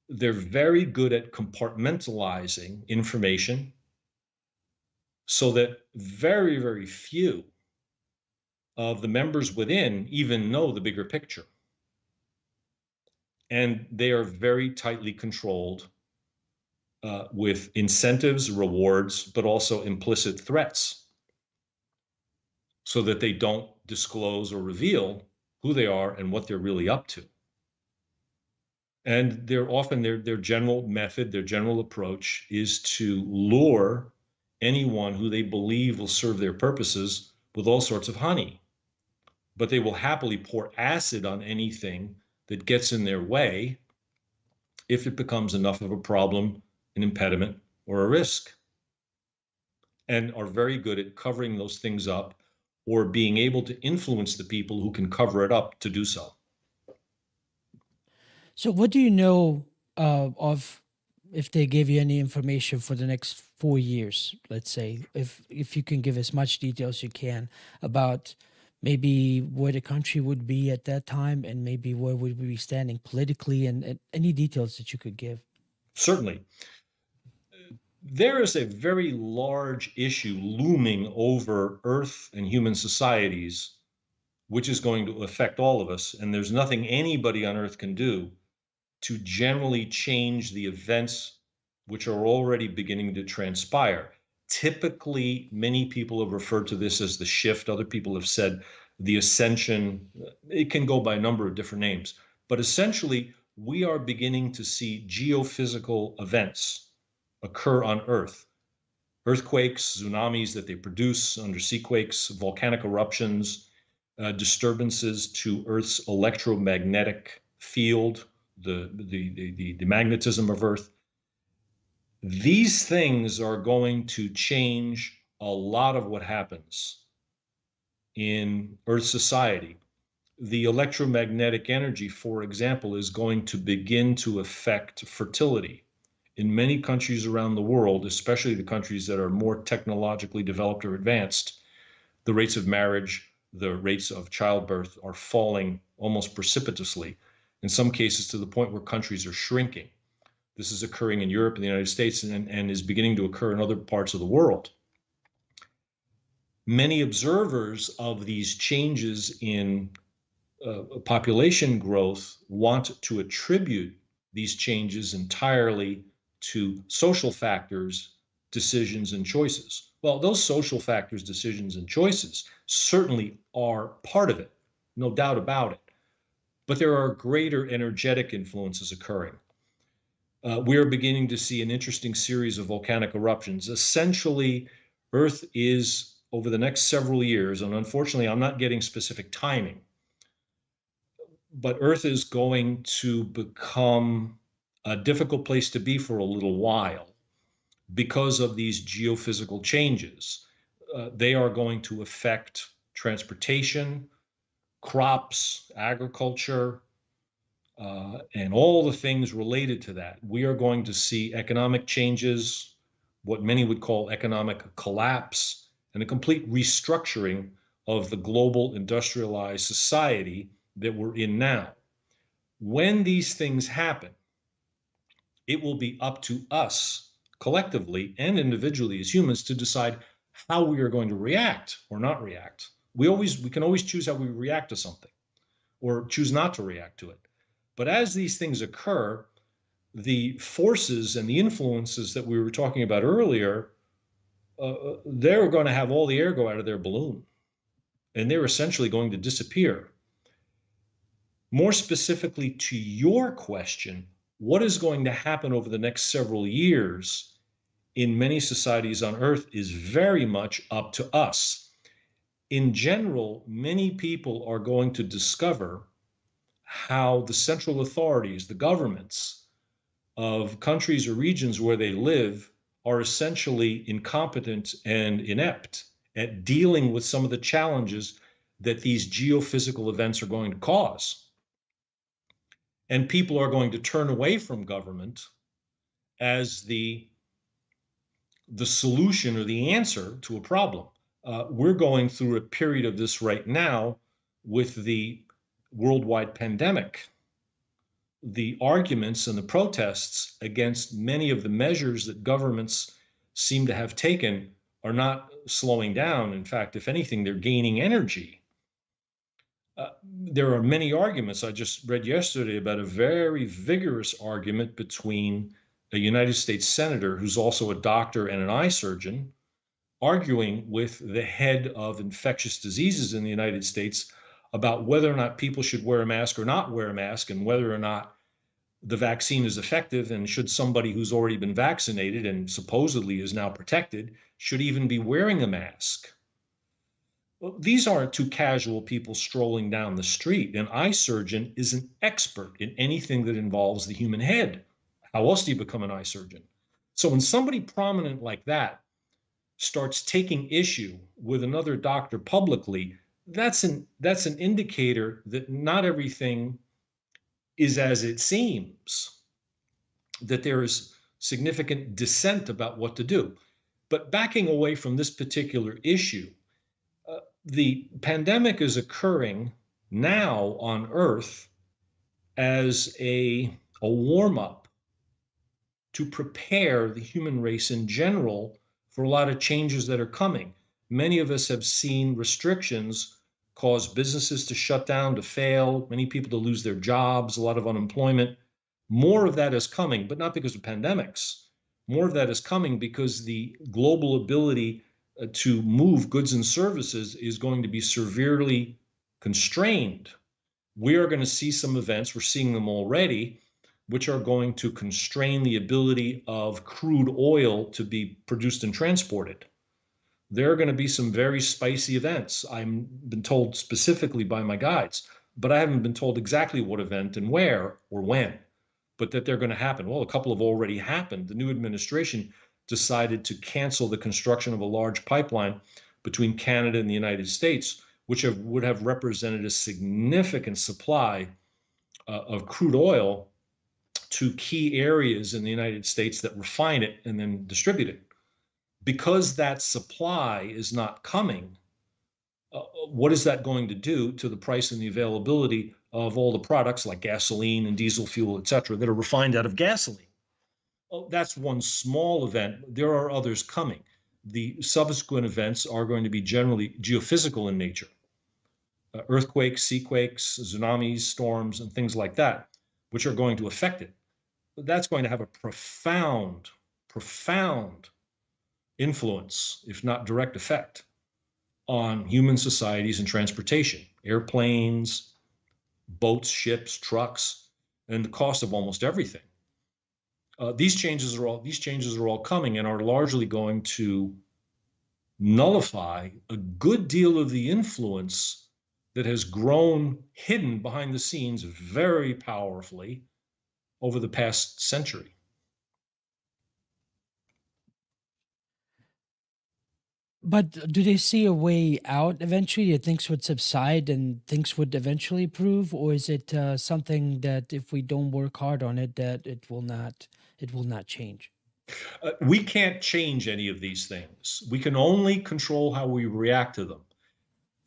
They're very good at compartmentalizing information so that very, very few of the members within even know the bigger picture. And they are very tightly controlled with incentives, rewards, but also implicit threats so that they don't disclose or reveal who they are and what they're really up to. And they're often their general method, their general approach is to lure anyone who they believe will serve their purposes with all sorts of honey. But they will happily pour acid on anything that gets in their way if it becomes enough of a problem, an impediment, or a risk, and are very good at covering those things up or being able to influence the people who can cover it up to do so. So, what do you know of if they gave you any information for the next 4 years? Let's say, if you can give as much detail as you can about maybe where the country would be at that time, and maybe where would we be standing politically, and any details that you could give. Certainly, there is a very large issue looming over Earth and human societies, which is going to affect all of us. And there's nothing anybody on Earth can do to generally change the events which are already beginning to transpire. Typically, many people have referred to this as the shift. Other people have said the ascension. It can go by a number of different names. But essentially, we are beginning to see geophysical events occur on Earth. Earthquakes, tsunamis that they produce, undersea quakes, volcanic eruptions, disturbances to Earth's electromagnetic field, the magnetism of Earth. These things are going to change a lot of what happens in Earth society. the electromagnetic energy, for example, is going to begin to affect fertility. In many countries around the world, especially the countries that are more technologically developed or advanced, the rates of marriage, the rates of childbirth are falling almost precipitously, in some cases to the point where countries are shrinking. This is occurring in Europe and the United States and is beginning to occur in other parts of the world. Many observers of these changes in population growth want to attribute these changes entirely to social factors, decisions, and choices. Well, those social factors, decisions, and choices certainly are part of it, no doubt about it. But there are greater energetic influences occurring. We are beginning to see an interesting series of volcanic eruptions. Essentially, Earth is, over the next several years, and unfortunately, I'm not getting specific timing, but Earth is going to become a difficult place to be for a little while because of these geophysical changes. They are going to affect transportation, crops, agriculture, and all the things related to that. We are going to see economic changes, what many would call economic collapse, and a complete restructuring of the global industrialized society that we're in now. When these things happen, it will be up to us collectively and individually as humans to decide how we are going to react or not react. We can always choose how we react to something or choose not to react to it. But as these things occur, the forces and the influences that we were talking about earlier, they're going to have all the air go out of their balloon, and they're essentially going to disappear. More specifically to your question, what is going to happen over the next several years in many societies on Earth is very much up to us. In general, many people are going to discover how the central authorities, the governments of countries or regions where they live, are essentially incompetent and inept at dealing with some of the challenges that these geophysical events are going to cause. And people are going to turn away from government as the solution or the answer to a problem. We're going through a period of this right now with the worldwide pandemic. The arguments and the protests against many of the measures that governments seem to have taken are not slowing down. In fact, if anything, they're gaining energy. There are many arguments. I just read yesterday about a very vigorous argument between a United States senator who's also a doctor and an eye surgeon, arguing with the head of infectious diseases in the United States about whether or not people should wear a mask or not wear a mask, and whether or not the vaccine is effective, and should somebody who's already been vaccinated and supposedly is now protected should even be wearing a mask. Well, these aren't two casual people strolling down the street. An eye surgeon is an expert in anything that involves the human head. How else do you become an eye surgeon? So when somebody prominent like that starts taking issue with another doctor publicly, that's an indicator that not everything is as it seems, that there is significant dissent about what to do. But backing away from this particular issue, the pandemic is occurring now on Earth as a warm up to prepare the human race in general for a lot of changes that are coming. Many of us have seen restrictions cause businesses to shut down, to fail, many people to lose their jobs, a lot of unemployment. More of that is coming, but not because of pandemics. More of that is coming because the global ability to move goods and services is going to be severely constrained. We are going to see some events, we're seeing them already, which are going to constrain the ability of crude oil to be produced and transported. There are going to be some very spicy events. I've been told specifically by my guides, but I haven't been told exactly what event and where or when, but that they're going to happen. Well, a couple have already happened. The new administration decided to cancel the construction of a large pipeline between Canada and the United States, would have represented a significant supply of crude oil to key areas in the United States that refine it and then distribute it. Because that supply is not coming, what is that going to do to the price and the availability of all the products like gasoline and diesel fuel, et cetera, that are refined out of gasoline? Oh, that's one small event. There are others coming. The subsequent events are going to be generally geophysical in nature. Earthquakes, seaquakes, tsunamis, storms, and things like that, which are going to affect it. But that's going to have a profound, profound influence, if not direct effect, on human societies and transportation, airplanes, boats, ships, trucks, and the cost of almost everything. These changes are all coming and are largely going to nullify a good deal of the influence that has grown hidden behind the scenes very powerfully over the past century. But do they see a way out eventually that things would subside and things would eventually improve, or is it something that if we don't work hard on it, that it will not change? We can't change any of these things. We can only control how we react to them.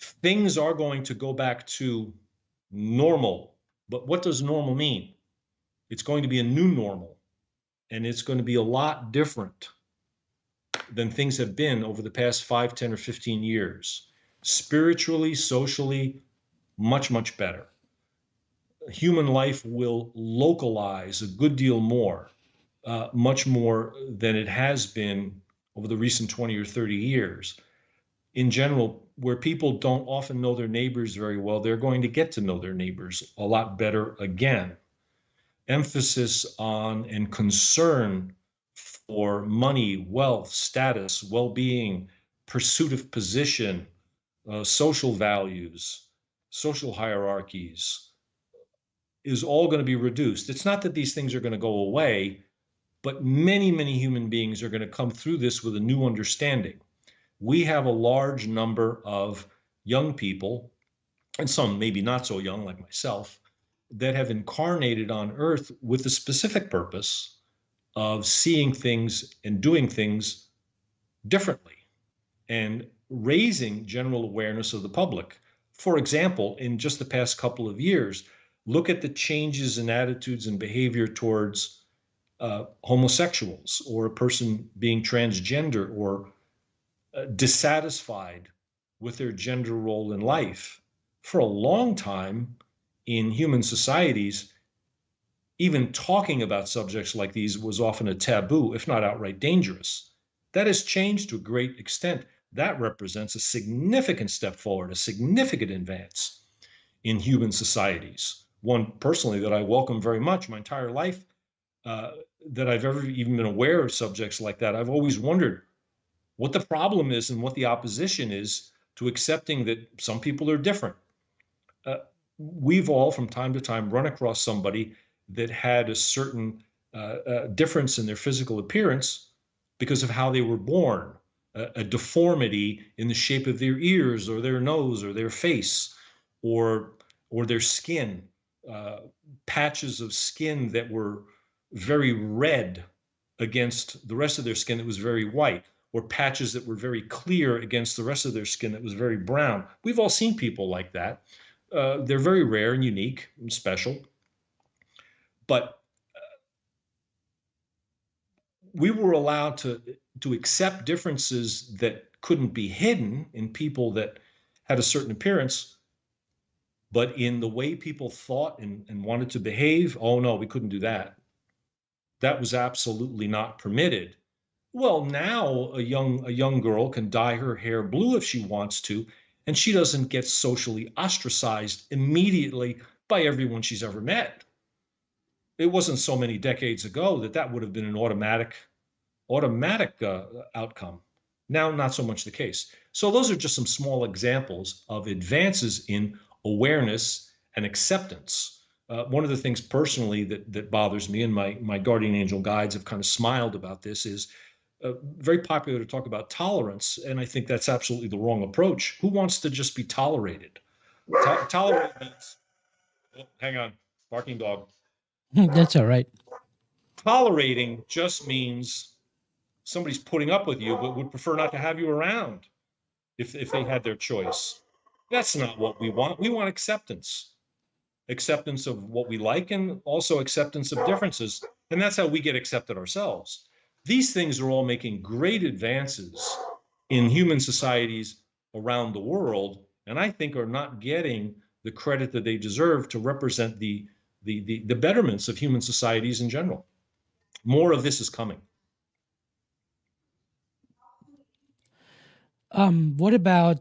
Things are going to go back to normal. But what does normal mean? It's going to be a new normal, and it's going to be a lot different than things have been over the past 5, 10, or 15 years. Spiritually, socially, much, much better. Human life will localize a good deal more, much more than it has been over the recent 20 or 30 years. In general, where people don't often know their neighbors very well, they're going to get to know their neighbors a lot better again. Emphasis on and concern for money, wealth, status, well being, pursuit of position, social values, social hierarchies is all going to be reduced. It's not that these things are going to go away, but many, many human beings are going to come through this with a new understanding. We have a large number of young people, and some maybe not so young, like myself, that have incarnated on Earth with the specific purpose of seeing things and doing things differently and raising general awareness of the public. For example, in just the past couple of years, look at the changes in attitudes and behavior towards homosexuals or a person being transgender or dissatisfied with their gender role in life. For a long time in human societies, even talking about subjects like these was often a taboo, if not outright dangerous. That has changed to a great extent. That represents a significant step forward, a significant advance in human societies. One personally that I welcome very much my entire life, that I've ever even been aware of subjects like that. I've always wondered what the problem is and what the opposition is to accepting that some people are different. Uh, we've all, from time to time, run across somebody that had a certain difference in their physical appearance because of how they were born, a deformity in the shape of their ears or their nose or their face or their skin, patches of skin that were very red against the rest of their skin that was very white, or patches that were very clear against the rest of their skin that was very brown. We've all seen people like that. They're very rare and unique and special. But we were allowed to accept differences that couldn't be hidden in people that had a certain appearance, but in the way people thought and wanted to behave, oh no, we couldn't do that. That was absolutely not permitted. Well, now a young girl can dye her hair blue if she wants to, and she doesn't get socially ostracized immediately by everyone she's ever met. It wasn't so many decades ago that that would have been an automatic outcome. Now, not so much the case. So those are just some small examples of advances in awareness and acceptance. One of the things personally that bothers me, and my guardian angel guides have kind of smiled about this, is very popular to talk about tolerance, and I think that's absolutely the wrong approach. Who wants to just be tolerated? Tolerate means, oh, hang on, barking dog. That's all right. Tolerating just means somebody's putting up with you, but would prefer not to have you around if they had their choice. That's not what we want. We want acceptance, acceptance of what we like, and also acceptance of differences. And that's how we get accepted ourselves. These things are all making great advances in human societies around the world, and I think are not getting the credit that they deserve to represent the betterments of human societies in general. More of this is coming. What about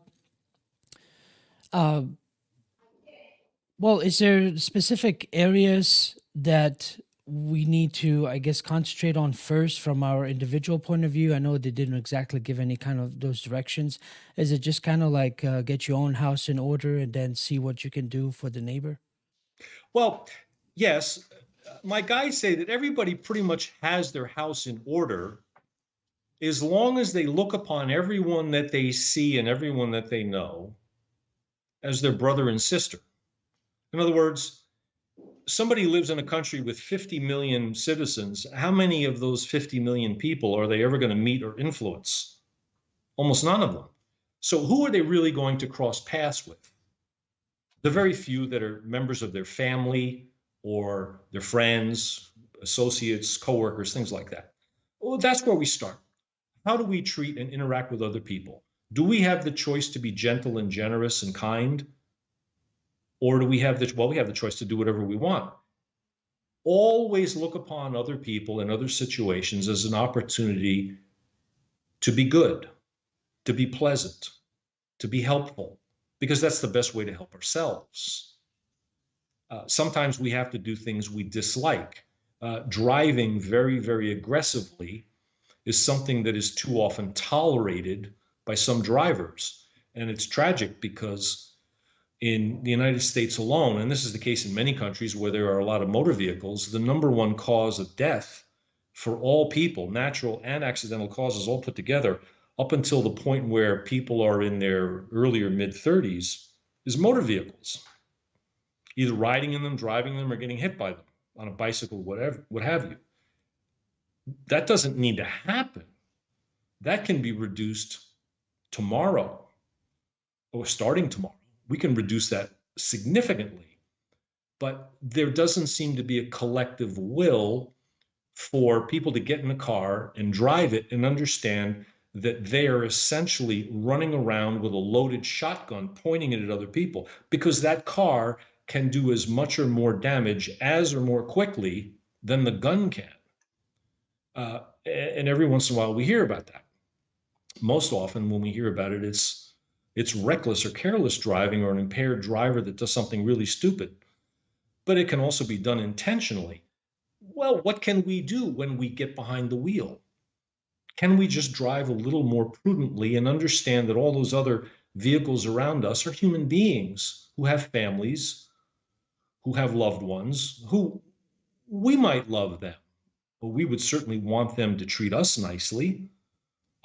uh, well, is there specific areas that we need to, I guess, concentrate on first from our individual point of view? I know they didn't exactly give any kind of those directions. Is it just kind of like get your own house in order and then see what you can do for the neighbor? Well, yes, my guys say that everybody pretty much has their house in order as long as they look upon everyone that they see and everyone that they know as their brother and sister. In other words, somebody lives in a country with 50 million citizens. How many of those 50 million people are they ever going to meet or influence? Almost none of them. So, who are they really going to cross paths with? The very few that are members of their family or their friends, associates, coworkers, things like that. Well, that's where we start. How do we treat and interact with other people? Do we have the choice to be gentle and generous and kind? Or do we have we have the choice to do whatever we want. Always look upon other people and other situations as an opportunity to be good, to be pleasant, to be helpful, because that's the best way to help ourselves. Sometimes we have to do things we dislike. Driving very, very aggressively is something that is too often tolerated by some drivers. And it's tragic because in the United States alone, and this is the case in many countries where there are a lot of motor vehicles, the number one cause of death for all people, natural and accidental causes all put together, up until the point where people are in their earlier mid 30s, is motor vehicles, either riding in them, driving them, or getting hit by them on a bicycle, whatever, what have you. That doesn't need to happen. That can be reduced tomorrow or starting tomorrow. We can reduce that significantly. But there doesn't seem to be a collective will for people to get in a car and drive it and understand that they are essentially running around with a loaded shotgun pointing it at other people, because that car can do as much or more damage as or more quickly than the gun can. And every once in a while we hear about that. Most often when we hear about it, it's reckless or careless driving or an impaired driver that does something really stupid. But it can also be done intentionally. Well, what can we do when we get behind the wheel? Can we just drive a little more prudently and understand that all those other vehicles around us are human beings who have families, who have loved ones, who we might love them, but we would certainly want them to treat us nicely.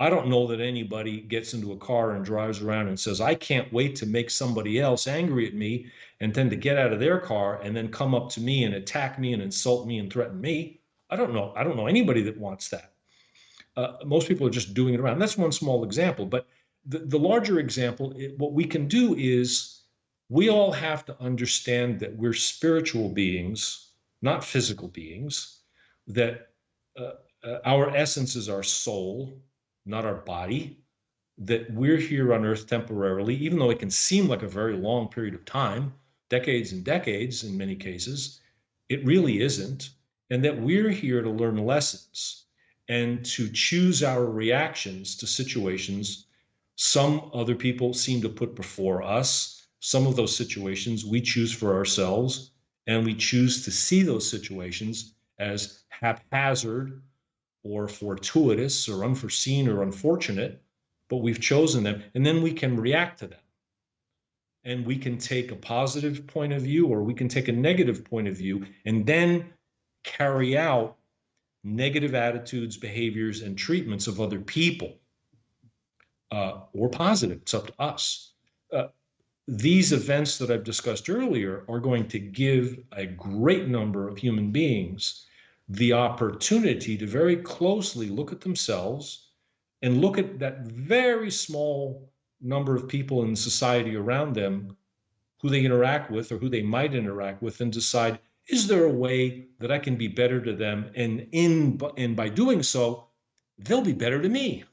I don't know that anybody gets into a car and drives around and says, I can't wait to make somebody else angry at me and then to get out of their car and then come up to me and attack me and insult me and threaten me. I don't know. I don't know anybody that wants that. Most people are just doing it around. That's one small example. But the larger example, what we can do is we all have to understand that we're spiritual beings, not physical beings, that our essence is our soul, not our body, that we're here on earth temporarily, even though it can seem like a very long period of time, decades and decades in many cases, it really isn't. And that we're here to learn lessons and to choose our reactions to situations some other people seem to put before us. Some of those situations we choose for ourselves, and we choose to see those situations as haphazard or fortuitous or unforeseen or unfortunate, but we've chosen them, and then we can react to them. And we can take a positive point of view or we can take a negative point of view and then carry out negative attitudes, behaviors, and treatments of other people, or positive. It's up to us. Uh, these events that I've discussed earlier are going to give a great number of human beings the opportunity to very closely look at themselves and look at that very small number of people in society around them who they interact with or who they might interact with, and decide, is there a way that I can be better to them? And by doing so, they'll be better to me.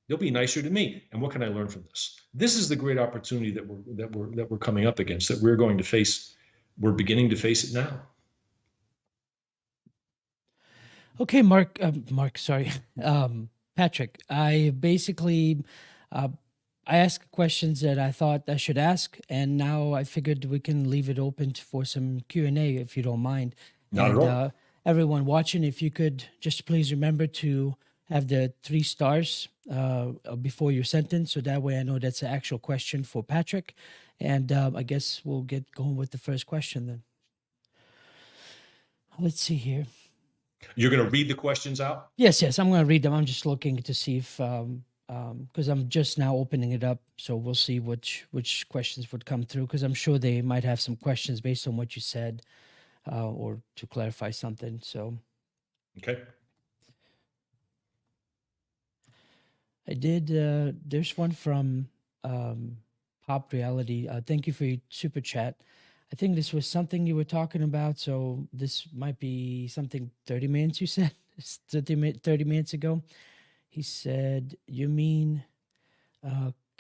They'll be nicer to me. And what can I learn from this? This is the great opportunity that we're coming up against, that we're going to face. We're beginning to face it now. Okay, sorry, Patrick. I basically, uh, I asked questions that I thought I should ask, and now I figured we can leave it open for some Q&A if you don't mind. Not And at all. everyone watching, if you could just please remember to have the 3 stars before your sentence, so that way I know that's an actual question for Patrick. And I guess we'll get going with the first question then. Let's see here. You're going to read the questions out? Yes, I'm going to read them. I'm just looking to see if, because I'm just now opening it up, so we'll see which questions would come through. Because I'm sure they might have some questions based on what you said, or to clarify something. So, okay. I did. There's one from Pop Reality. Thank you for your super chat. I think this was something you were talking about, so this might be something 30 minutes you said. It's 30 minutes ago. He said, you mean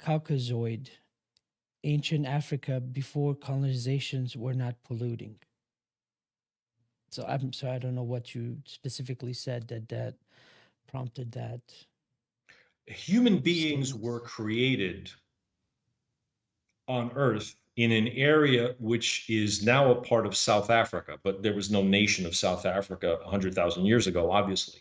Caucasoid, ancient Africa before colonizations were not polluting. So I'm sorry, I don't know what you specifically said that prompted that. Human beings were created on Earth in an area which is now a part of South Africa, but there was no nation of South Africa 100,000 years ago, obviously.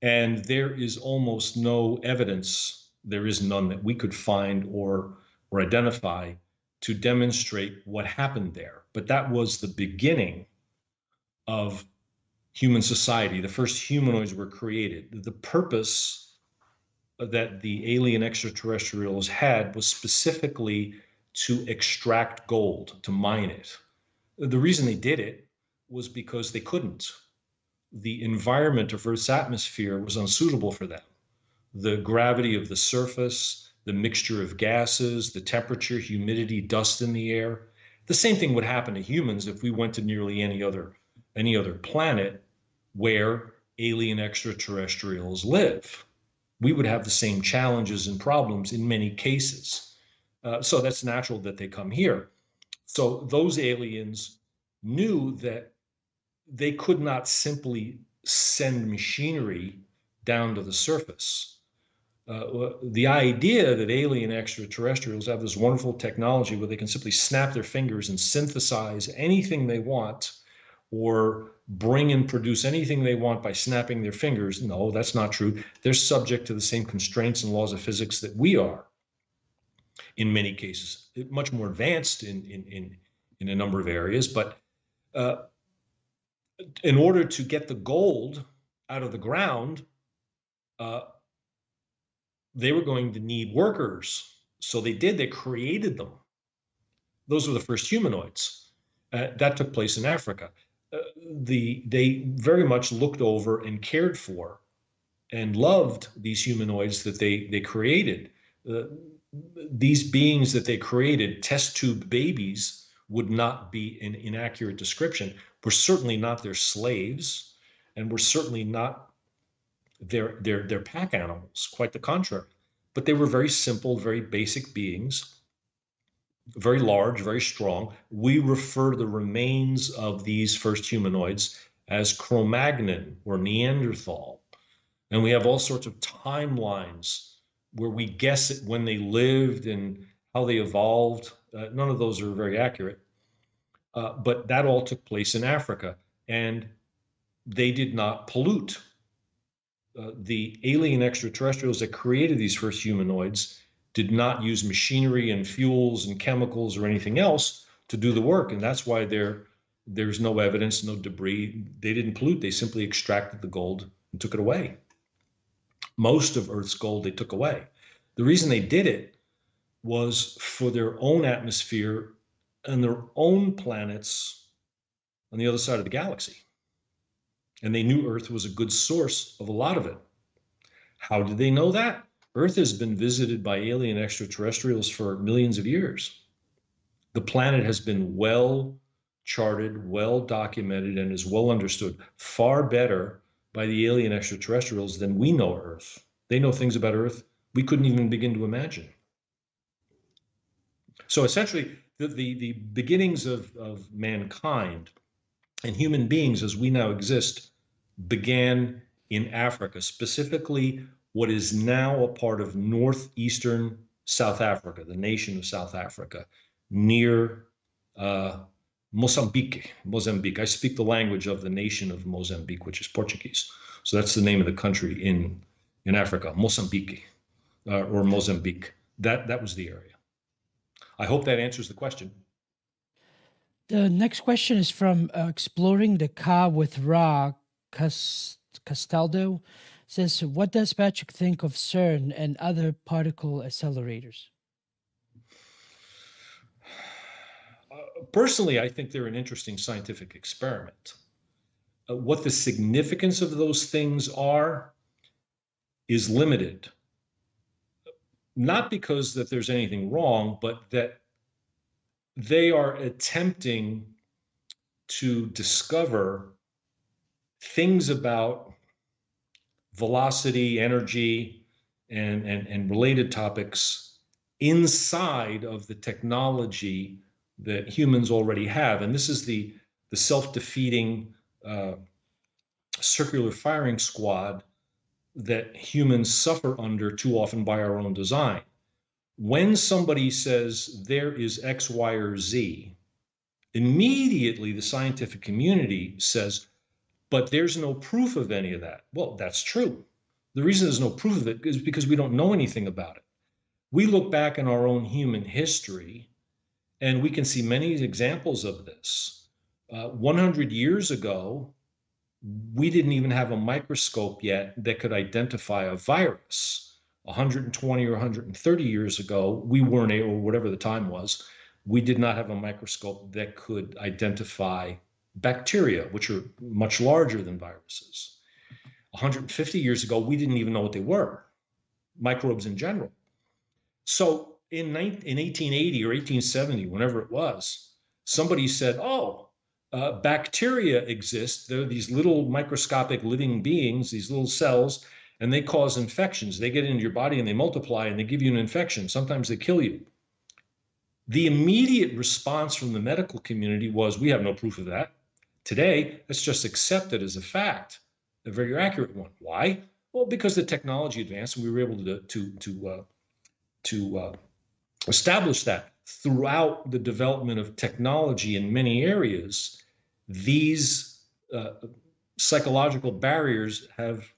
And there is almost no evidence, there is none that we could find or identify to demonstrate what happened there. But that was the beginning of human society. The first humanoids were created. The purpose that the alien extraterrestrials had was specifically to extract gold, to mine it. The reason they did it was because they couldn't. The environment of Earth's atmosphere was unsuitable for them. The gravity of the surface, the mixture of gases, the temperature, humidity, dust in the air. The same thing would happen to humans if we went to nearly any other planet where alien extraterrestrials live. We would have the same challenges and problems in many cases. So that's natural that they come here. So those aliens knew that they could not simply send machinery down to the surface. The idea that alien extraterrestrials have this wonderful technology where they can simply snap their fingers and synthesize anything they want, or bring and produce anything they want by snapping their fingers. No, that's not true. They're subject to the same constraints and laws of physics that we are in many cases, much more advanced in a number of areas. But in order to get the gold out of the ground, they were going to need workers. So they did, they created them. Those were the first humanoids. That took place in Africa. They very much looked over and cared for and loved these humanoids that they created. These beings that they created, test tube babies, would not be an inaccurate description. Were certainly not their slaves, and were certainly not their pack animals. Quite the contrary. But they were very simple, very basic beings, very large, very strong. We refer to the remains of these first humanoids as Cro-Magnon or Neanderthal. And we have all sorts of timelines where we guess at when they lived and how they evolved. None of those are very accurate. But that all took place in Africa, and they did not pollute. The alien extraterrestrials that created these first humanoids did not use machinery and fuels and chemicals or anything else to do the work. And that's why There's no evidence, no debris. They didn't pollute. They simply extracted the gold and took it away. Most of Earth's gold they took away. The reason they did it was for their own atmosphere and their own planets on the other side of the galaxy. And they knew Earth was a good source of a lot of it. How did they know that? Earth has been visited by alien extraterrestrials for millions of years. The planet has been well charted, well documented, and is well understood, far better by the alien extraterrestrials than we know Earth. They know things about Earth we couldn't even begin to imagine. So essentially, the beginnings of mankind and human beings as we now exist began in Africa, specifically what is now a part of northeastern South Africa, the nation of South Africa, near Mozambique. I speak the language of the nation of Mozambique, which is Portuguese. So that's the name of the country in Africa, Mozambique, or Mozambique. That was the area. I hope that answers the question. The next question is from Exploring the Car with Ra Castaldo. Says, what does Patrick think of CERN and other particle accelerators? Personally, I think they're an interesting scientific experiment. What the significance of those things are is limited. Not because that there's anything wrong, but that they are attempting to discover things about velocity, energy, and related topics inside of the technology that humans already have. And this is the self-defeating circular firing squad that humans suffer under too often by our own design. When somebody says there is X, Y, or Z, immediately the scientific community says, but there's no proof of any of that. Well, that's true. The reason there's no proof of it is because we don't know anything about it. We look back in our own human history, and we can see many examples of this. 100 years ago, we didn't even have a microscope yet that could identify a virus. 120 or 130 years ago, we weren't able, or whatever the time was, we did not have a microscope that could identify bacteria, which are much larger than viruses. 150 years ago, we didn't even know what they were, microbes in general. So in 1880 or 1870, whenever it was, somebody said, bacteria exist. They're these little microscopic living beings, these little cells, and they cause infections. They get into your body and they multiply and they give you an infection. Sometimes they kill you. The immediate response from the medical community was, we have no proof of that. Today, let's just accept it as a fact, a very accurate one. Why? Well, because the technology advanced and we were able to establish that throughout the development of technology in many areas. These psychological barriers have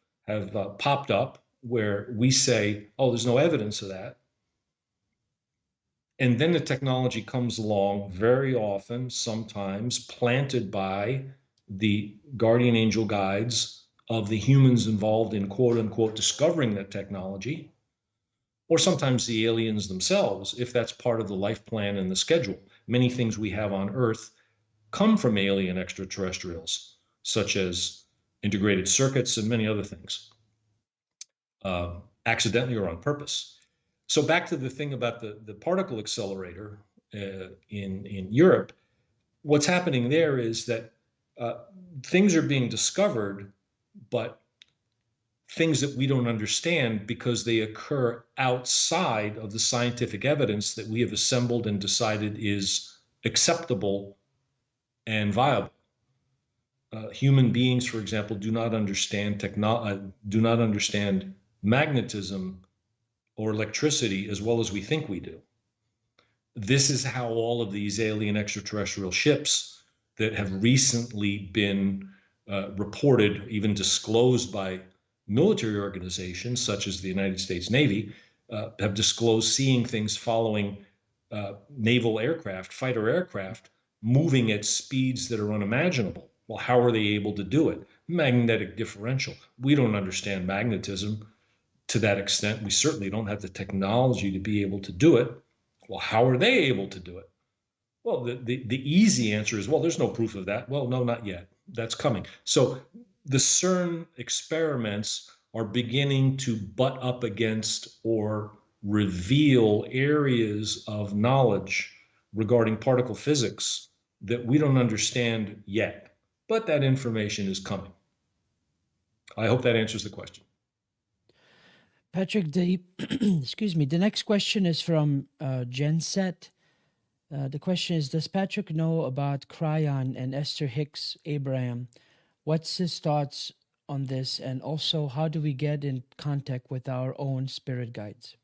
popped up where we say, oh, there's no evidence of that. And then the technology comes along very often, sometimes planted by the guardian angel guides of the humans involved in quote unquote discovering that technology, or sometimes the aliens themselves, if that's part of the life plan and the schedule. Many things we have on Earth come from alien extraterrestrials, such as integrated circuits and many other things, accidentally or on purpose. So back to the thing about the particle accelerator in Europe, what's happening there is that things are being discovered, but things that we don't understand because they occur outside of the scientific evidence that we have assembled and decided is acceptable and viable. Human beings, for example, do not understand magnetism or electricity as well as we think we do. This is how all of these alien extraterrestrial ships that have recently been reported, even disclosed by military organizations such as the United States Navy, have disclosed seeing things following naval aircraft, fighter aircraft, moving at speeds that are unimaginable. Well, how are they able to do it? Magnetic differential. We don't understand magnetism to that extent. We certainly don't have the technology to be able to do it. Well, how are they able to do it? Well, the easy answer is, well, there's no proof of that. Well, no, not yet. That's coming. So the CERN experiments are beginning to butt up against or reveal areas of knowledge regarding particle physics that we don't understand yet. But that information is coming. I hope that answers the question. Patrick, the excuse me. The next question is from Genset. The question is: does Patrick know about Cryon and Esther Hicks Abraham? What's his thoughts on this, and also how do we get in contact with our own spirit guides?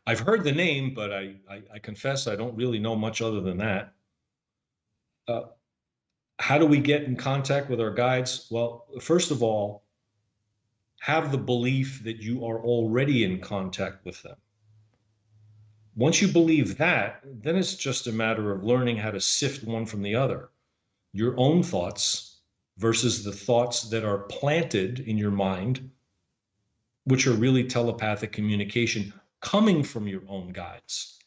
I've heard the name, but I confess I don't really know much other than that. Uh, how do we get in contact with our guides? Well, first of all, have the belief that you are already in contact with them. Once you believe that, then it's just a matter of learning how to sift one from the other. Your own thoughts versus the thoughts that are planted in your mind, which are really telepathic communication coming from your own guides.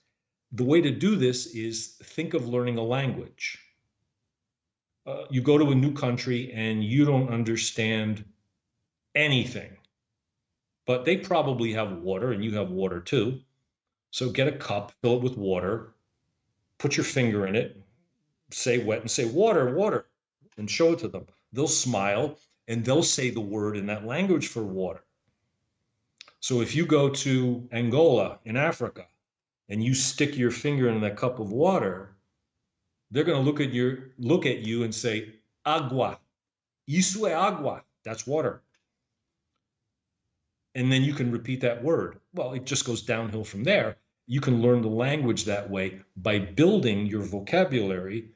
The way to do this is think of learning a language. You go to a new country and you don't understand anything, but they probably have water and you have water too. So get a cup, fill it with water, put your finger in it, say wet and say water, water, and show it to them. They'll smile and they'll say the word in that language for water. So if you go to Angola in Africa and you stick your finger in that cup of water, they're going to look at you and say agua. Isso é agua. That's water. And then you can repeat that word. Well, it just goes downhill from there. You can learn the language that way by building your vocabulary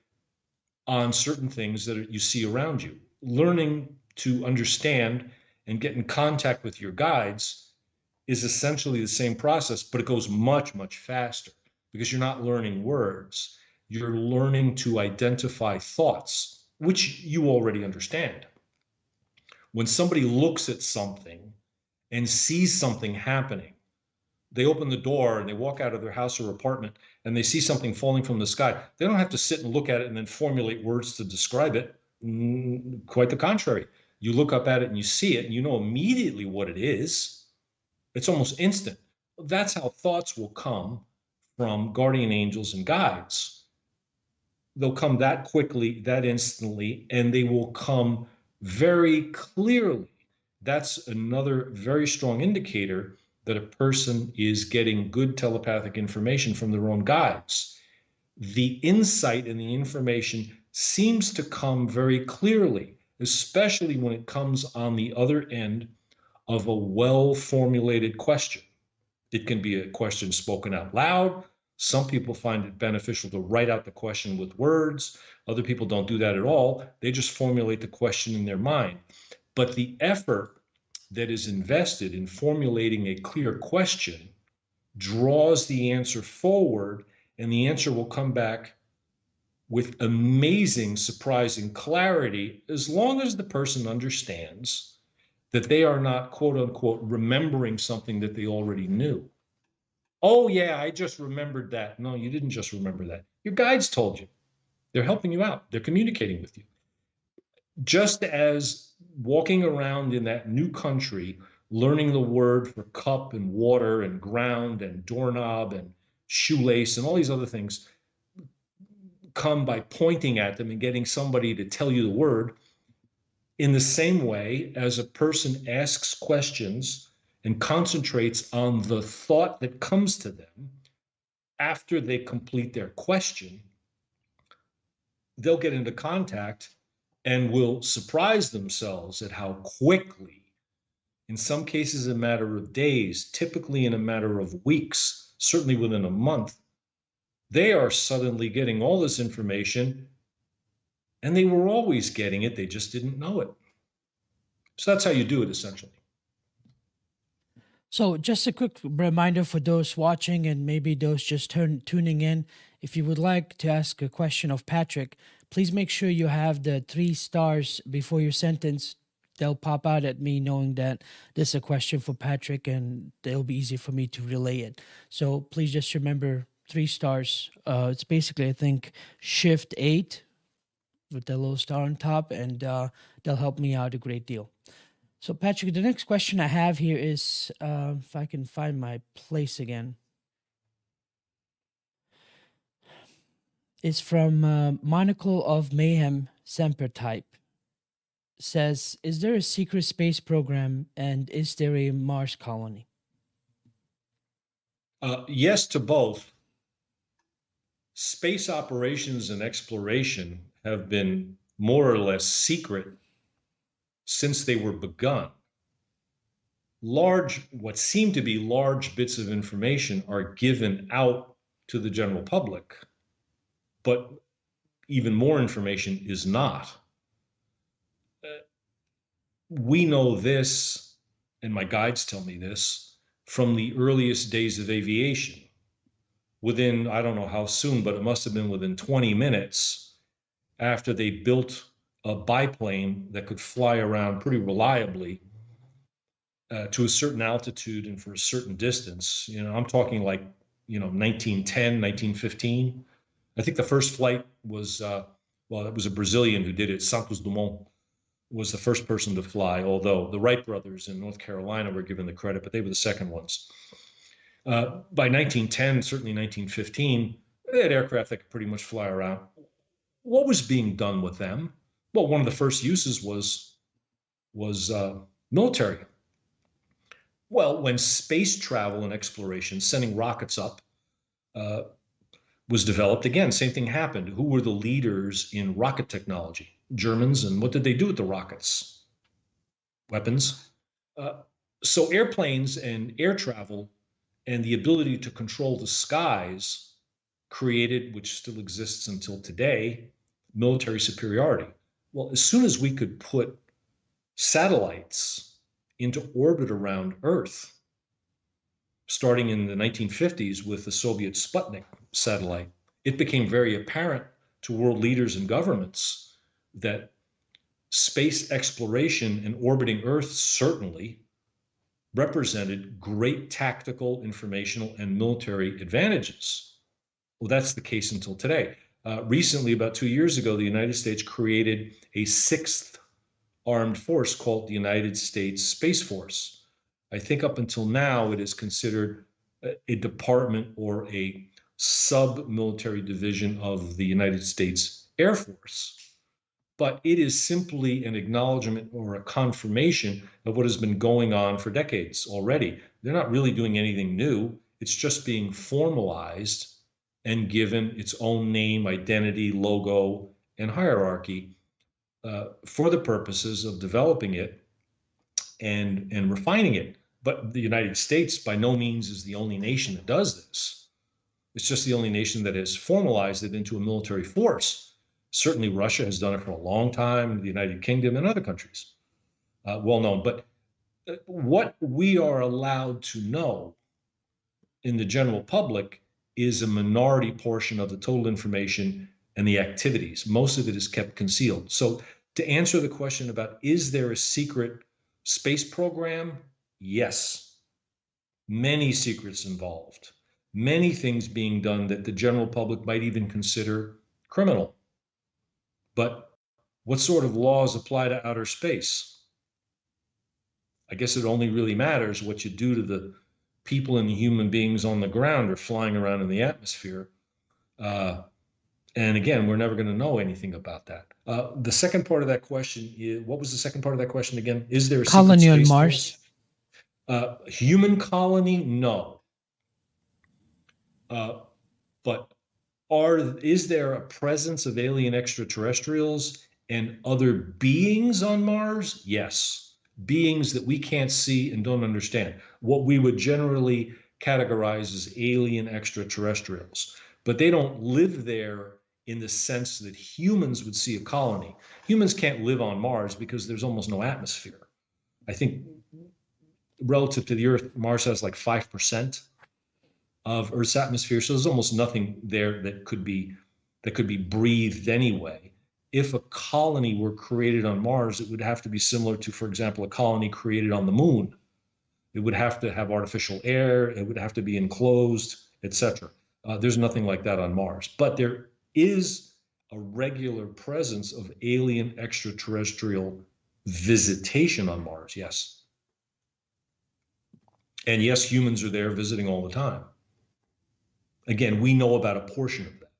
on certain things that you see around you. Learning to understand and get in contact with your guides is essentially the same process, but it goes much, much faster because you're not learning words. You're learning to identify thoughts, which you already understand. When somebody looks at something and sees something happening, they open the door and they walk out of their house or apartment and they see something falling from the sky. They don't have to sit and look at it and then formulate words to describe it. Quite the contrary. You look up at it and you see it and you know immediately what it is. It's almost instant. That's how thoughts will come from guardian angels and guides. They'll come that quickly, that instantly, and they will come very clearly. That's another very strong indicator that a person is getting good telepathic information from their own guides. The insight and the information seems to come very clearly, especially when it comes on the other end of a well-formulated question. It can be a question spoken out loud. Some people find it beneficial to write out the question with words. Other people don't do that at all. They just formulate the question in their mind. But the effort that is invested in formulating a clear question draws the answer forward, and the answer will come back with amazing, surprising clarity as long as the person understands that they are not, quote unquote, remembering something that they already knew. Oh, yeah, I just remembered that. No, you didn't just remember that. Your guides told you. They're helping you out. They're communicating with you. Just as walking around in that new country, learning the word for cup and water and ground and doorknob and shoelace and all these other things come by pointing at them and getting somebody to tell you the word, in the same way as a person asks questions and concentrates on the thought that comes to them after they complete their question, they'll get into contact and will surprise themselves at how quickly, in some cases a matter of days, typically in a matter of weeks, certainly within a month, they are suddenly getting all this information, and they were always getting it, they just didn't know it. So that's how you do it, essentially. So, just a quick reminder for those watching and maybe those just tuning in. If you would like to ask a question of Patrick, please make sure you have the 3 stars before your sentence. They'll pop out at me knowing that this is a question for Patrick, and it'll be easy for me to relay it. So, please just remember 3 stars. It's basically, I think, Shift 8 with the little star on top, and they'll help me out a great deal. So, Patrick, the next question I have here is if I can find my place again. It's from Monocle of Mayhem Semper Type. Says, is there a secret space program and is there a Mars colony? Yes to both. Space operations and exploration have been more or less secret since they were begun. What seem to be large bits of information are given out to the general public, but even more information is not. We know this, and my guides tell me this, from the earliest days of aviation. Within, I don't know how soon, but it must have been within 20 minutes after they built a biplane that could fly around pretty reliably to a certain altitude and for a certain distance. I'm talking like, 1910, 1915. I think the first flight was, it was a Brazilian who did it. Santos Dumont was the first person to fly, although the Wright brothers in North Carolina were given the credit, but they were the second ones. By 1910, certainly 1915, they had aircraft that could pretty much fly around. What was being done with them? Well, one of the first uses was military. Well, when space travel and exploration, sending rockets up, was developed, again, same thing happened. Who were the leaders in rocket technology? Germans, and what did they do with the rockets? Weapons. So airplanes and air travel and the ability to control the skies created, which still exists until today, military superiority. Well, as soon as we could put satellites into orbit around Earth, starting in the 1950s with the Soviet Sputnik satellite, it became very apparent to world leaders and governments that space exploration and orbiting Earth certainly represented great tactical, informational, and military advantages. Well, that's the case until today. Recently, about 2 years ago, the United States created a 6th armed force called the United States Space Force. I think up until now, it is considered a department or a sub-military division of the United States Air Force. But it is simply an acknowledgement or a confirmation of what has been going on for decades already. They're not really doing anything new. It's just being formalized and given its own name, identity, logo, and hierarchy for the purposes of developing it and refining it. But the United States by no means is the only nation that does this. It's just the only nation that has formalized it into a military force. Certainly Russia has done it for a long time, the United Kingdom and other countries, well known. But what we are allowed to know in the general public is a minority portion of the total information and the activities. Most of it is kept concealed. So to answer the question about, is there a secret space program? Yes. Many secrets involved. Many things being done that the general public might even consider criminal. But what sort of laws apply to outer space? I guess it only really matters what you do to the people and the human beings on the ground or flying around in the atmosphere. And again, we're never going to know anything about that. The second part of that question is, what was the second part of that question again? Is there a secret Colony on space Mars? force? Human colony? No. But is there a presence of alien extraterrestrials and other beings on Mars? Yes. Beings that we can't see and don't understand. What we would generally categorize as alien extraterrestrials. But they don't live there in the sense that humans would see a colony. Humans can't live on Mars because there's almost no atmosphere. I think relative to the Earth, Mars has like 5% of Earth's atmosphere. So there's almost nothing there that could be breathed anyway. If a colony were created on Mars, it would have to be similar to, for example, a colony created on the moon. It would have to have artificial air. It would have to be enclosed, etc. There's nothing like that on Mars. But there is a regular presence of alien extraterrestrial visitation on Mars, yes. And yes, humans are there visiting all the time. Again, we know about a portion of that.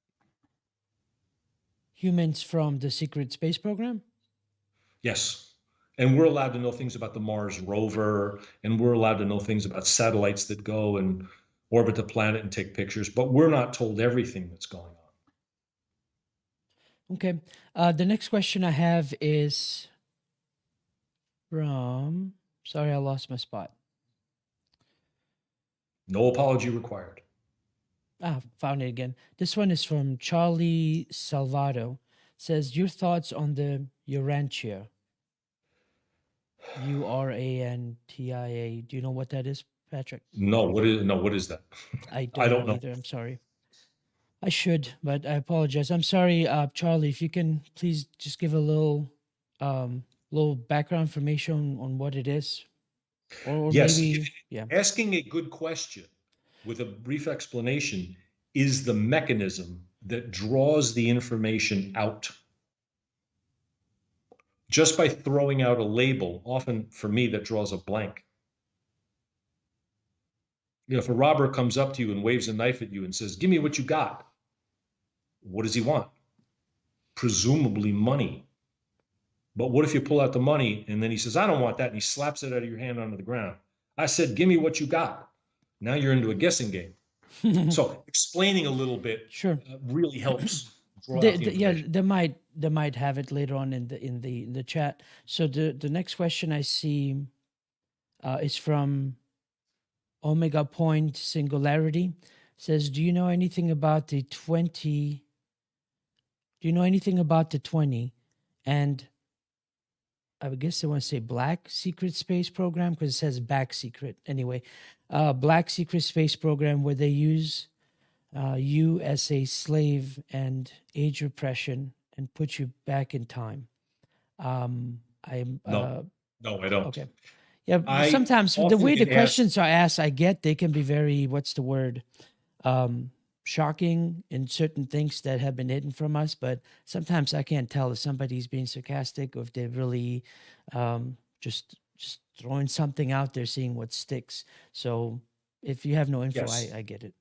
Humans from the secret space program? Yes. And we're allowed to know things about the Mars rover, and we're allowed to know things about satellites that go and orbit the planet and take pictures, but we're not told everything that's going on. Okay. The next question I have is from, sorry, I lost my spot. No apology required. Found it again. This one is from Charlie Salvato. Says, your thoughts on the Urantia? Urantia. Do you know what that is, Patrick? No, what is that? I I don't don't know know. either. I'm sorry. I should, but I apologize. I'm sorry, Charlie. If you can please just give a little background information on what it is, or Yes, maybe yeah. asking a good question with a brief explanation is the mechanism that draws the information out. Just by throwing out a label, often for me, that draws a blank. You know, if a robber comes up to you and waves a knife at you and says, "Give me what you got," what does he want? Presumably money. But what if you pull out the money and then he says, "I don't want that," and he slaps it out of your hand onto the ground? I said, "Give me what you got." Now you're into a guessing game. So explaining a little bit Sure. Really helps draw out the information. They might have it later on in the chat. So the next question I see is from Omega Point Singularity. Says, do you know anything about the 20? Do you know anything about the 20? And I guess they want to say Black Secret Space Program because it says back secret. Anyway, Black Secret Space Program where they use you as a slave and age repression and put you back in time. No, I don't. Okay. Yeah, I sometimes the often way the get questions are asked, I get they can be very, what's the word? Shocking in certain things that have been hidden from us, but sometimes I can't tell if somebody's being sarcastic or if they're really just throwing something out there, seeing what sticks. So if you have no info, Yes. I get it.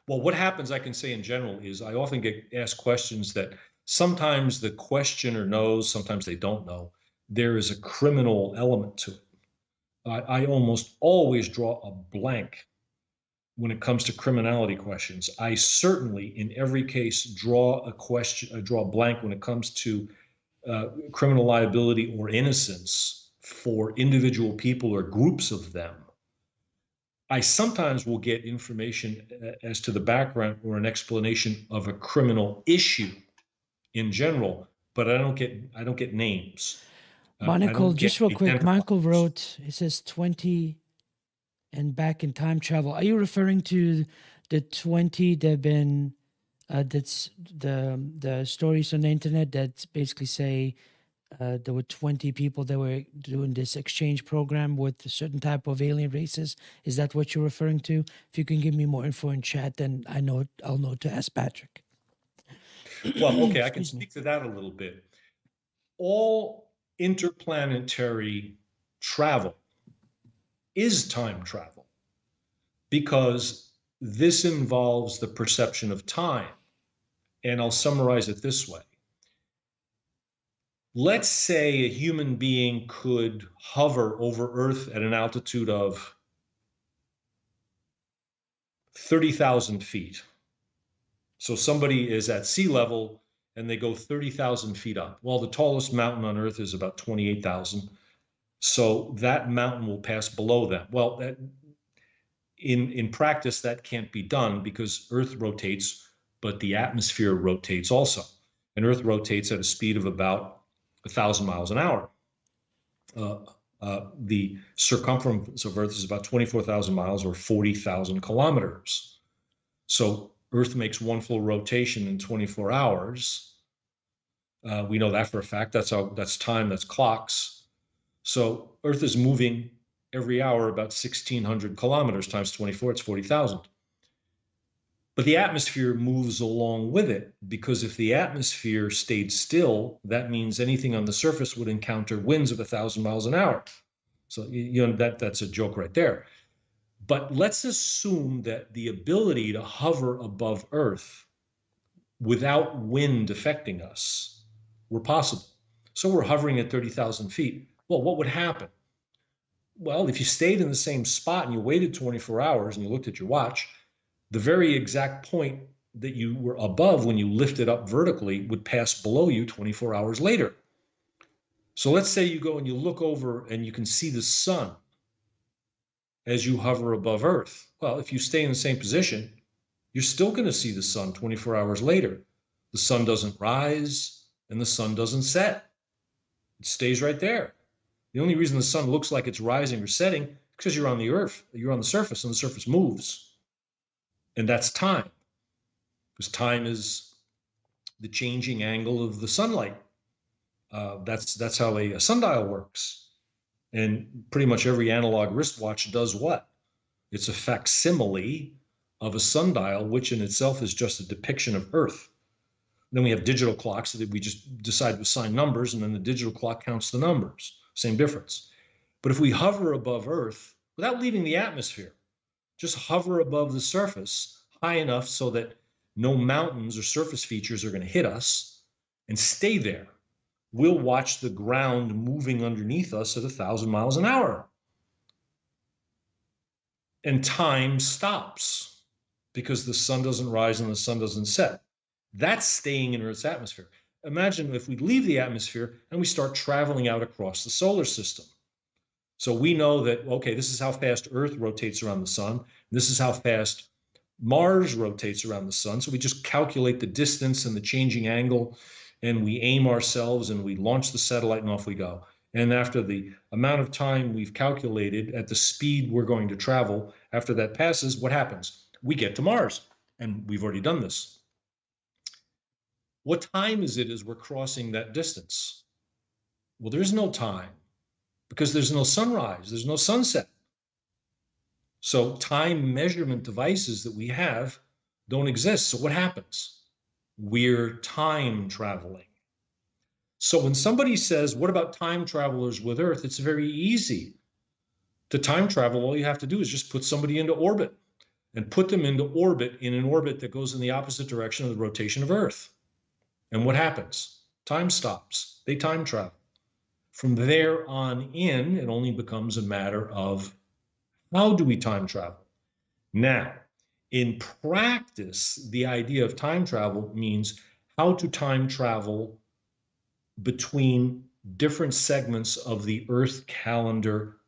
Well, what happens, I can say in general, is I often get asked questions that sometimes the questioner knows, sometimes they don't know. There is a criminal element to it. I almost always draw a blank when it comes to criminality questions. I certainly, in every case, draw a blank when it comes to criminal liability or innocence for individual people or groups of them. I sometimes will get information as to the background or an explanation of a criminal issue in general, but I don't get names. Monocle, just real quick, identifiers. Michael wrote, it says 20 and back in time travel. Are you referring to the 20 that have been, that's the stories on the internet that basically say there were 20 people that were doing this exchange program with a certain type of alien races? Is that what you're referring to? If you can give me more info in chat, then I'll know to ask Patrick. Well, okay, I can speak to that a little bit. All interplanetary travel is time travel because this involves the perception of time. And I'll summarize it this way. Let's say a human being could hover over Earth at an altitude of 30,000 feet. So somebody is at sea level and they go 30,000 feet up. Well, the tallest mountain on Earth is about 28,000. So that mountain will pass below them. Well, in practice, that can't be done because Earth rotates, but the atmosphere rotates also. And Earth rotates at a speed of about 1,000 miles an hour. The circumference of Earth is about 24,000 miles or 40,000 kilometers. So Earth makes one full rotation in 24 hours. We know that for a fact. That's time, that's clocks. So Earth is moving every hour about 1,600 kilometers times 24, it's 40,000. But the atmosphere moves along with it, because if the atmosphere stayed still, that means anything on the surface would encounter winds of 1,000 miles an hour. So that's a joke right there. But let's assume that the ability to hover above Earth without wind affecting us were possible. So we're hovering at 30,000 feet. Well, what would happen? Well, if you stayed in the same spot and you waited 24 hours and you looked at your watch, the very exact point that you were above when you lifted up vertically would pass below you 24 hours later. So let's say you go and you look over and you can see the sun as you hover above Earth. Well, if you stay in the same position, you're still going to see the sun 24 hours later. The sun doesn't rise and the sun doesn't set. It stays right there. The only reason the sun looks like it's rising or setting is because you're on the Earth, you're on the surface, and the surface moves. And that's time, because time is the changing angle of the sunlight. That's how a sundial works. And pretty much every analog wristwatch does what? It's a facsimile of a sundial, which in itself is just a depiction of Earth. Then we have digital clocks that we just decide to assign numbers, and then the digital clock counts the numbers. Same difference. But if we hover above Earth without leaving the atmosphere, just hover above the surface high enough so that no mountains or surface features are going to hit us, and stay there, we'll watch the ground moving underneath us at 1,000 miles an hour. And time stops because the sun doesn't rise and the sun doesn't set. That's staying in Earth's atmosphere. Imagine if we leave the atmosphere and we start traveling out across the solar system. So we know that, okay, this is how fast Earth rotates around the sun. This is how fast Mars rotates around the sun. So we just calculate the distance and the changing angle, and we aim ourselves and we launch the satellite and off we go. And after the amount of time we've calculated at the speed we're going to travel, after that passes, what happens? We get to Mars, and we've already done this. What time is it as we're crossing that distance? Well, there's no time, because there's no sunrise, there's no sunset. So time measurement devices that we have don't exist. So what happens? We're time traveling. So when somebody says, what about time travelers with Earth? It's very easy. To time travel, all you have to do is just put somebody into orbit, and put them into orbit in an orbit that goes in the opposite direction of the rotation of Earth. And what happens? Time stops. They time travel. From there on in, it only becomes a matter of, how do we time travel? Now, in practice, the idea of time travel means how to time travel between different segments of the Earth calendar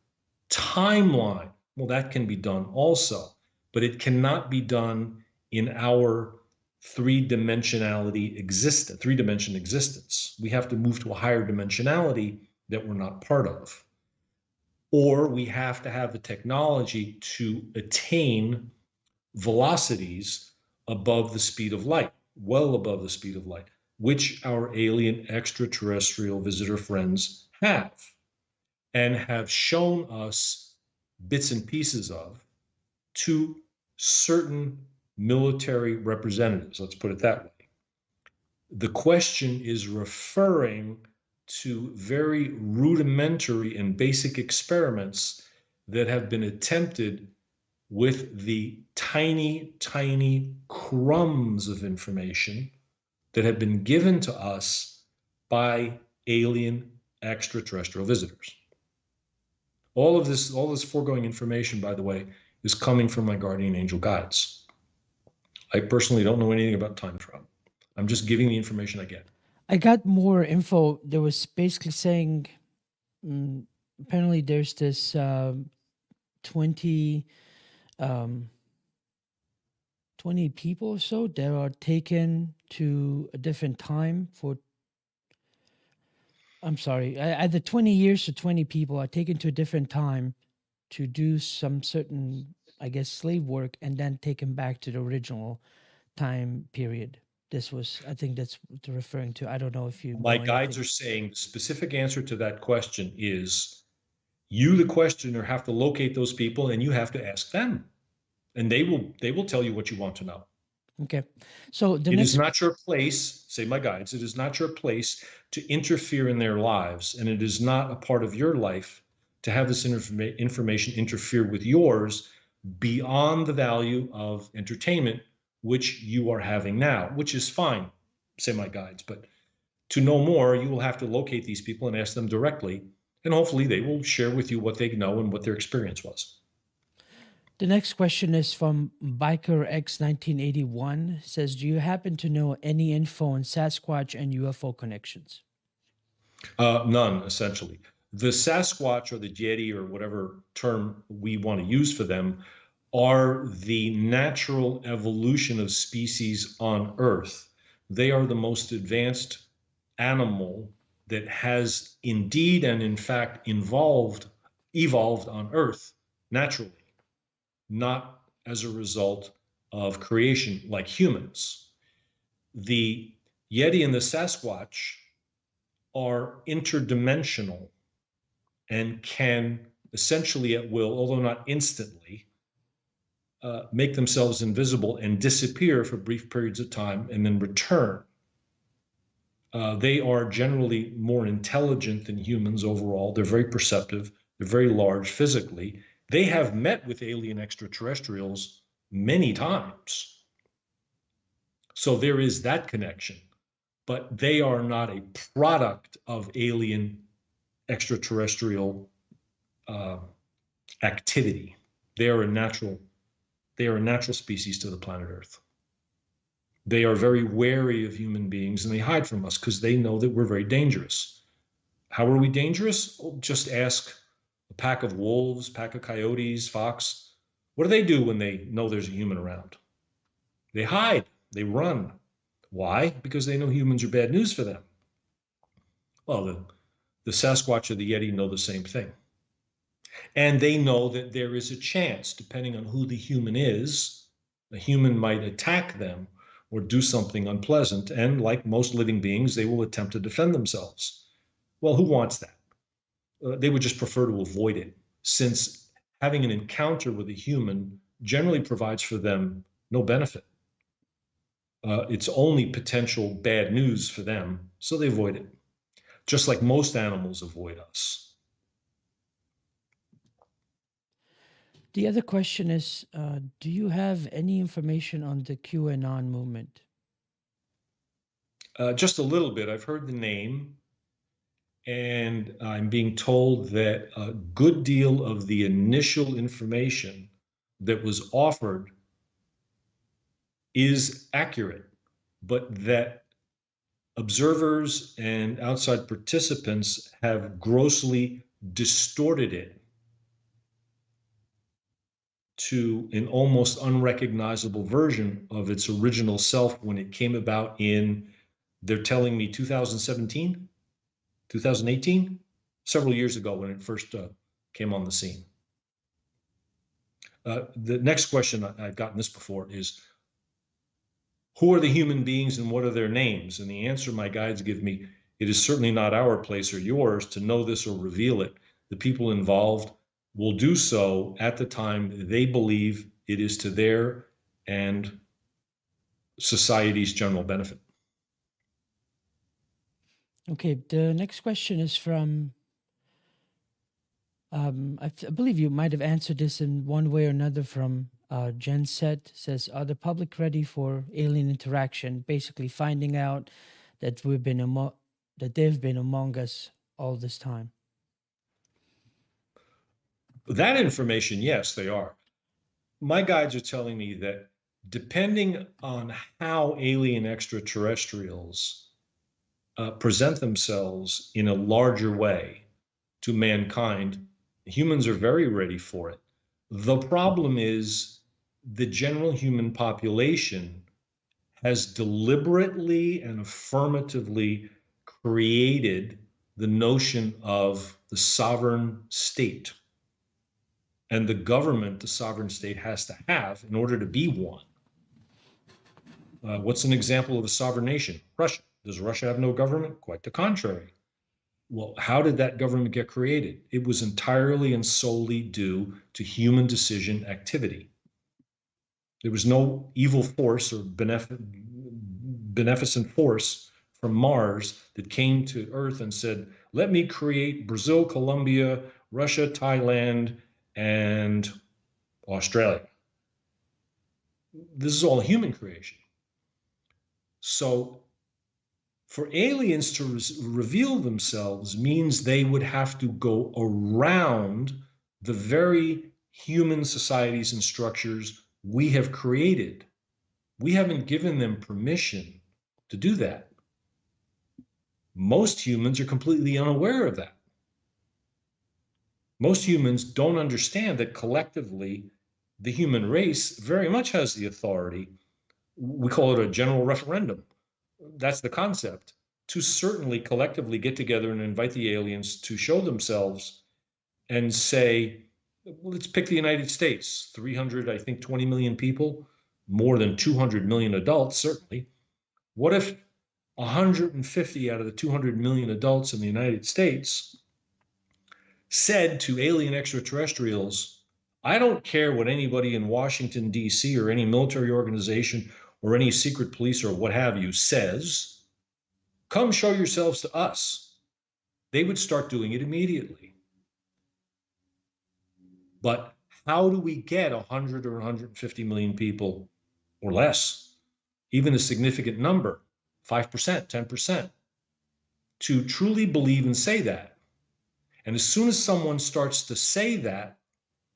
timeline. Well, that can be done also, but it cannot be done in our three-dimension existence. We have to move to a higher dimensionality that we're not part of. Or we have to have the technology to attain velocities above the speed of light, well above the speed of light, which our alien extraterrestrial visitor friends have, and have shown us bits and pieces of to certain military representatives. Let's put it that way. The question is referring to very rudimentary and basic experiments that have been attempted with the tiny, tiny crumbs of information that have been given to us by alien extraterrestrial visitors. All of this foregoing information, by the way, is coming from my guardian angel guides. I personally don't know anything about time travel. I'm just giving the information I get. I got more info. There was basically saying, apparently there's this 20 20 people or so that are taken to a different time for I'm sorry, either 20 years to 20 people are taken to a different time to do some certain, I guess, slave work and then taken back to the original time period. This was, I think that's what they're referring to. I don't know if you My know guides anything. are saying the specific answer to that question is you, the questioner, have to locate those people and you have to ask them. And they will tell you what you want to know. Okay. So the It is next, not your place, say my guides, it is not your place to interfere in their lives. And it is not a part of your life to have this information interfere with yours beyond the value of entertainment, which you are having now, which is fine, say my guides. But to know more, you will have to locate these people and ask them directly. And hopefully they will share with you what they know and what their experience was. the next question is from Biker X 1981. Says, do you happen to know any info on Sasquatch and UFO connections? None, essentially. The Sasquatch or the Yeti or whatever term we want to use for them are the natural evolution of species on Earth. They are the most advanced animal that has indeed and in fact evolved on Earth naturally, not as a result of creation like humans. The Yeti and the Sasquatch are interdimensional and can essentially at will, although not instantly, make themselves invisible and disappear for brief periods of time and then return. They are generally more intelligent than humans overall. They're very perceptive. They're very large physically. They have met with alien extraterrestrials many times. So there is that connection. But they are not a product of alien extraterrestrial activity. They are a natural species to the planet Earth. They are very wary of human beings and they hide from us because they know that we're very dangerous. How are we dangerous? Well, just ask a pack of wolves, pack of coyotes, fox. What do they do when they know there's a human around? They hide, they run. Why? Because they know humans are bad news for them. Well, the Sasquatch or the Yeti know the same thing. And they know that there is a chance, depending on who the human is, the human might attack them or do something unpleasant. And like most living beings, they will attempt to defend themselves. Well, who wants that? They would just prefer to avoid it, since having an encounter with a human generally provides for them no benefit. It's only potential bad news for them, so they avoid it, just like most animals avoid us. The other question is, do you have any information on the QAnon movement? Just a little bit. I've heard the name, and I'm being told that a good deal of the initial information that was offered is accurate, but that observers and outside participants have grossly distorted it to an almost unrecognizable version of its original self when it came about in, they're telling me 2017, 2018, several years ago when it first came on the scene. The next question, I've gotten this before, is who are the human beings and what are their names? And the answer my guides give me, it is certainly not our place or yours to know this or reveal it. The people involved will do so at the time they believe it is to their and society's general benefit. Okay, the next question is from, I believe you might have answered this in one way or another from Jen Set. Says, are the public ready for alien interaction? Basically finding out that that they've been among us all this time. That information, yes, they are. My guides are telling me that depending on how alien extraterrestrials present themselves in a larger way to mankind, humans are very ready for it. The problem is the general human population has deliberately and affirmatively created the notion of the sovereign state and the government the sovereign state has to have in order to be one. What's an example of a sovereign nation? Russia. Does Russia have no government? Quite the contrary. Well, how did that government get created? It was entirely and solely due to human decision activity. There was no evil force or beneficent force from Mars that came to Earth and said, let me create Brazil, Colombia, Russia, Thailand, and Australia. This is all human creation. So for aliens to reveal themselves means they would have to go around the very human societies and structures we have created. We haven't given them permission to do that. Most humans are completely unaware of that. Most humans don't understand that collectively the human race very much has the authority. We call it a general referendum. That's the concept, to certainly collectively get together and invite the aliens to show themselves and say, let's pick the United States, 300, I think 20 million people, more than 200 million adults, certainly. What if 150 out of the 200 million adults in the United States said to alien extraterrestrials, I don't care what anybody in Washington, D.C., or any military organization or any secret police or what have you says, come show yourselves to us. They would start doing it immediately. But how do we get 100 or 150 million people or less, even a significant number, 5%, 10%, to truly believe and say that? And as soon as someone starts to say that,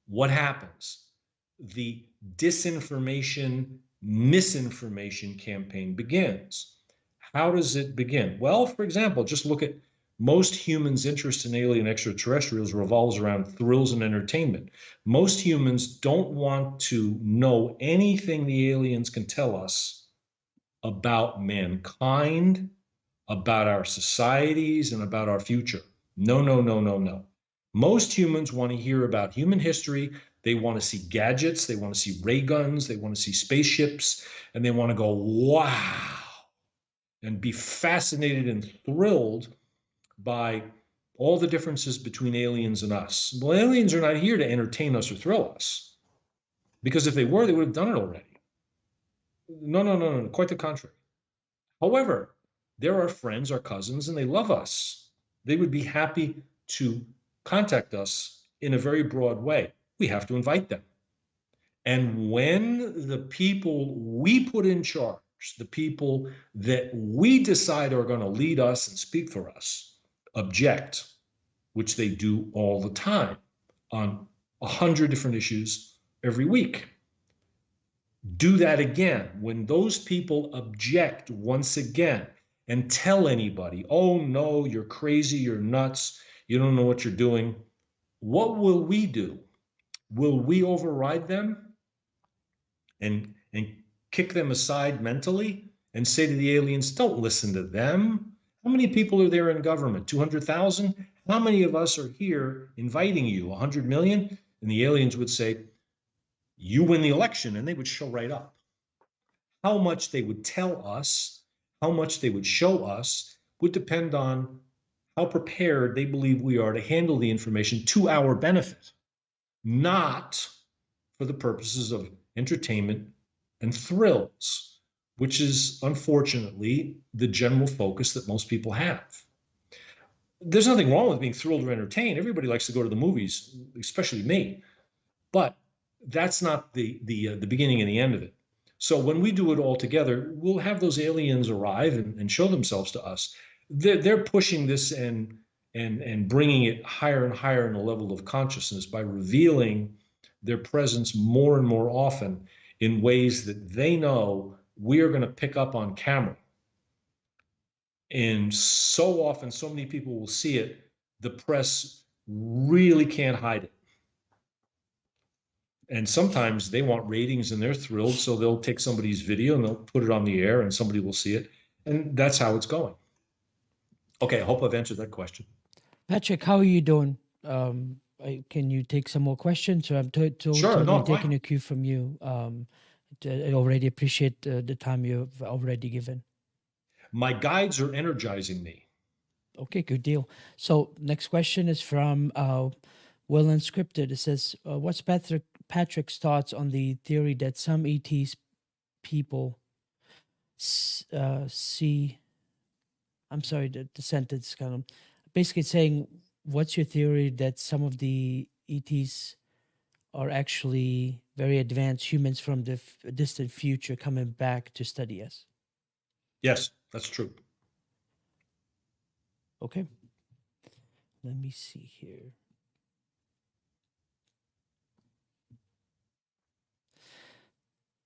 what happens? The disinformation, misinformation campaign begins. How does it begin? Well, for example, just look at most humans' interest in alien extraterrestrials revolves around thrills and entertainment. Most humans don't want to know anything the aliens can tell us about mankind, about our societies, and about our future. No, no, no, no, no. Most humans want to hear about human history. They want to see gadgets. They want to see ray guns. They want to see spaceships. And they want to go, wow, and be fascinated and thrilled by all the differences between aliens and us. Well, aliens are not here to entertain us or thrill us, because if they were, they would have done it already. No, no, no, no, quite the contrary. However, they're our friends, our cousins, and they love us. They would be happy to contact us in a very broad way. We have to invite them. And when the people we put in charge, the people that we decide are going to lead us and speak for us, object, which they do all the time on 100 different issues every week, do that again. When those people object once again and tell anybody, oh no, you're crazy, you're nuts, you don't know what you're doing, what will we do? Will we override them and kick them aside mentally and say to the aliens, don't listen to them? How many people are there in government? 200,000? How many of us are here inviting you? 100 million? And the aliens would say, you win the election, and they would show right up. How much they would tell us, how much they would show us, would depend on how prepared they believe we are to handle the information to our benefit, not for the purposes of entertainment and thrills, which is unfortunately the general focus that most people have. There's nothing wrong with being thrilled or entertained. Everybody likes to go to the movies, especially me. But that's not the beginning and the end of it. So when we do it all together, we'll have those aliens arrive and show themselves to us. They're pushing this and bringing it higher and higher in the level of consciousness by revealing their presence more and more often in ways that they know we are going to pick up on camera. And so often, so many people will see it, the press really can't hide it. And sometimes they want ratings and they're thrilled, so they'll take somebody's video and they'll put it on the air and somebody will see it. And that's how it's going. Okay, I hope I've answered that question. Patrick, how are you doing? Can you take some more questions? So I'm Sure, no, totally I'm fine. taking a cue from you. I already appreciate the time you've already given. My guides are energizing me. Okay, good deal. So next question is from Will Unscripted. It says, "What's Patrick's thoughts on the theory that some ETs people see?" I'm sorry, the sentence kind of basically saying, "What's your theory that some of the ETs are actually very advanced humans from the distant future coming back to study us?" Yes, that's true. Okay, let me see here.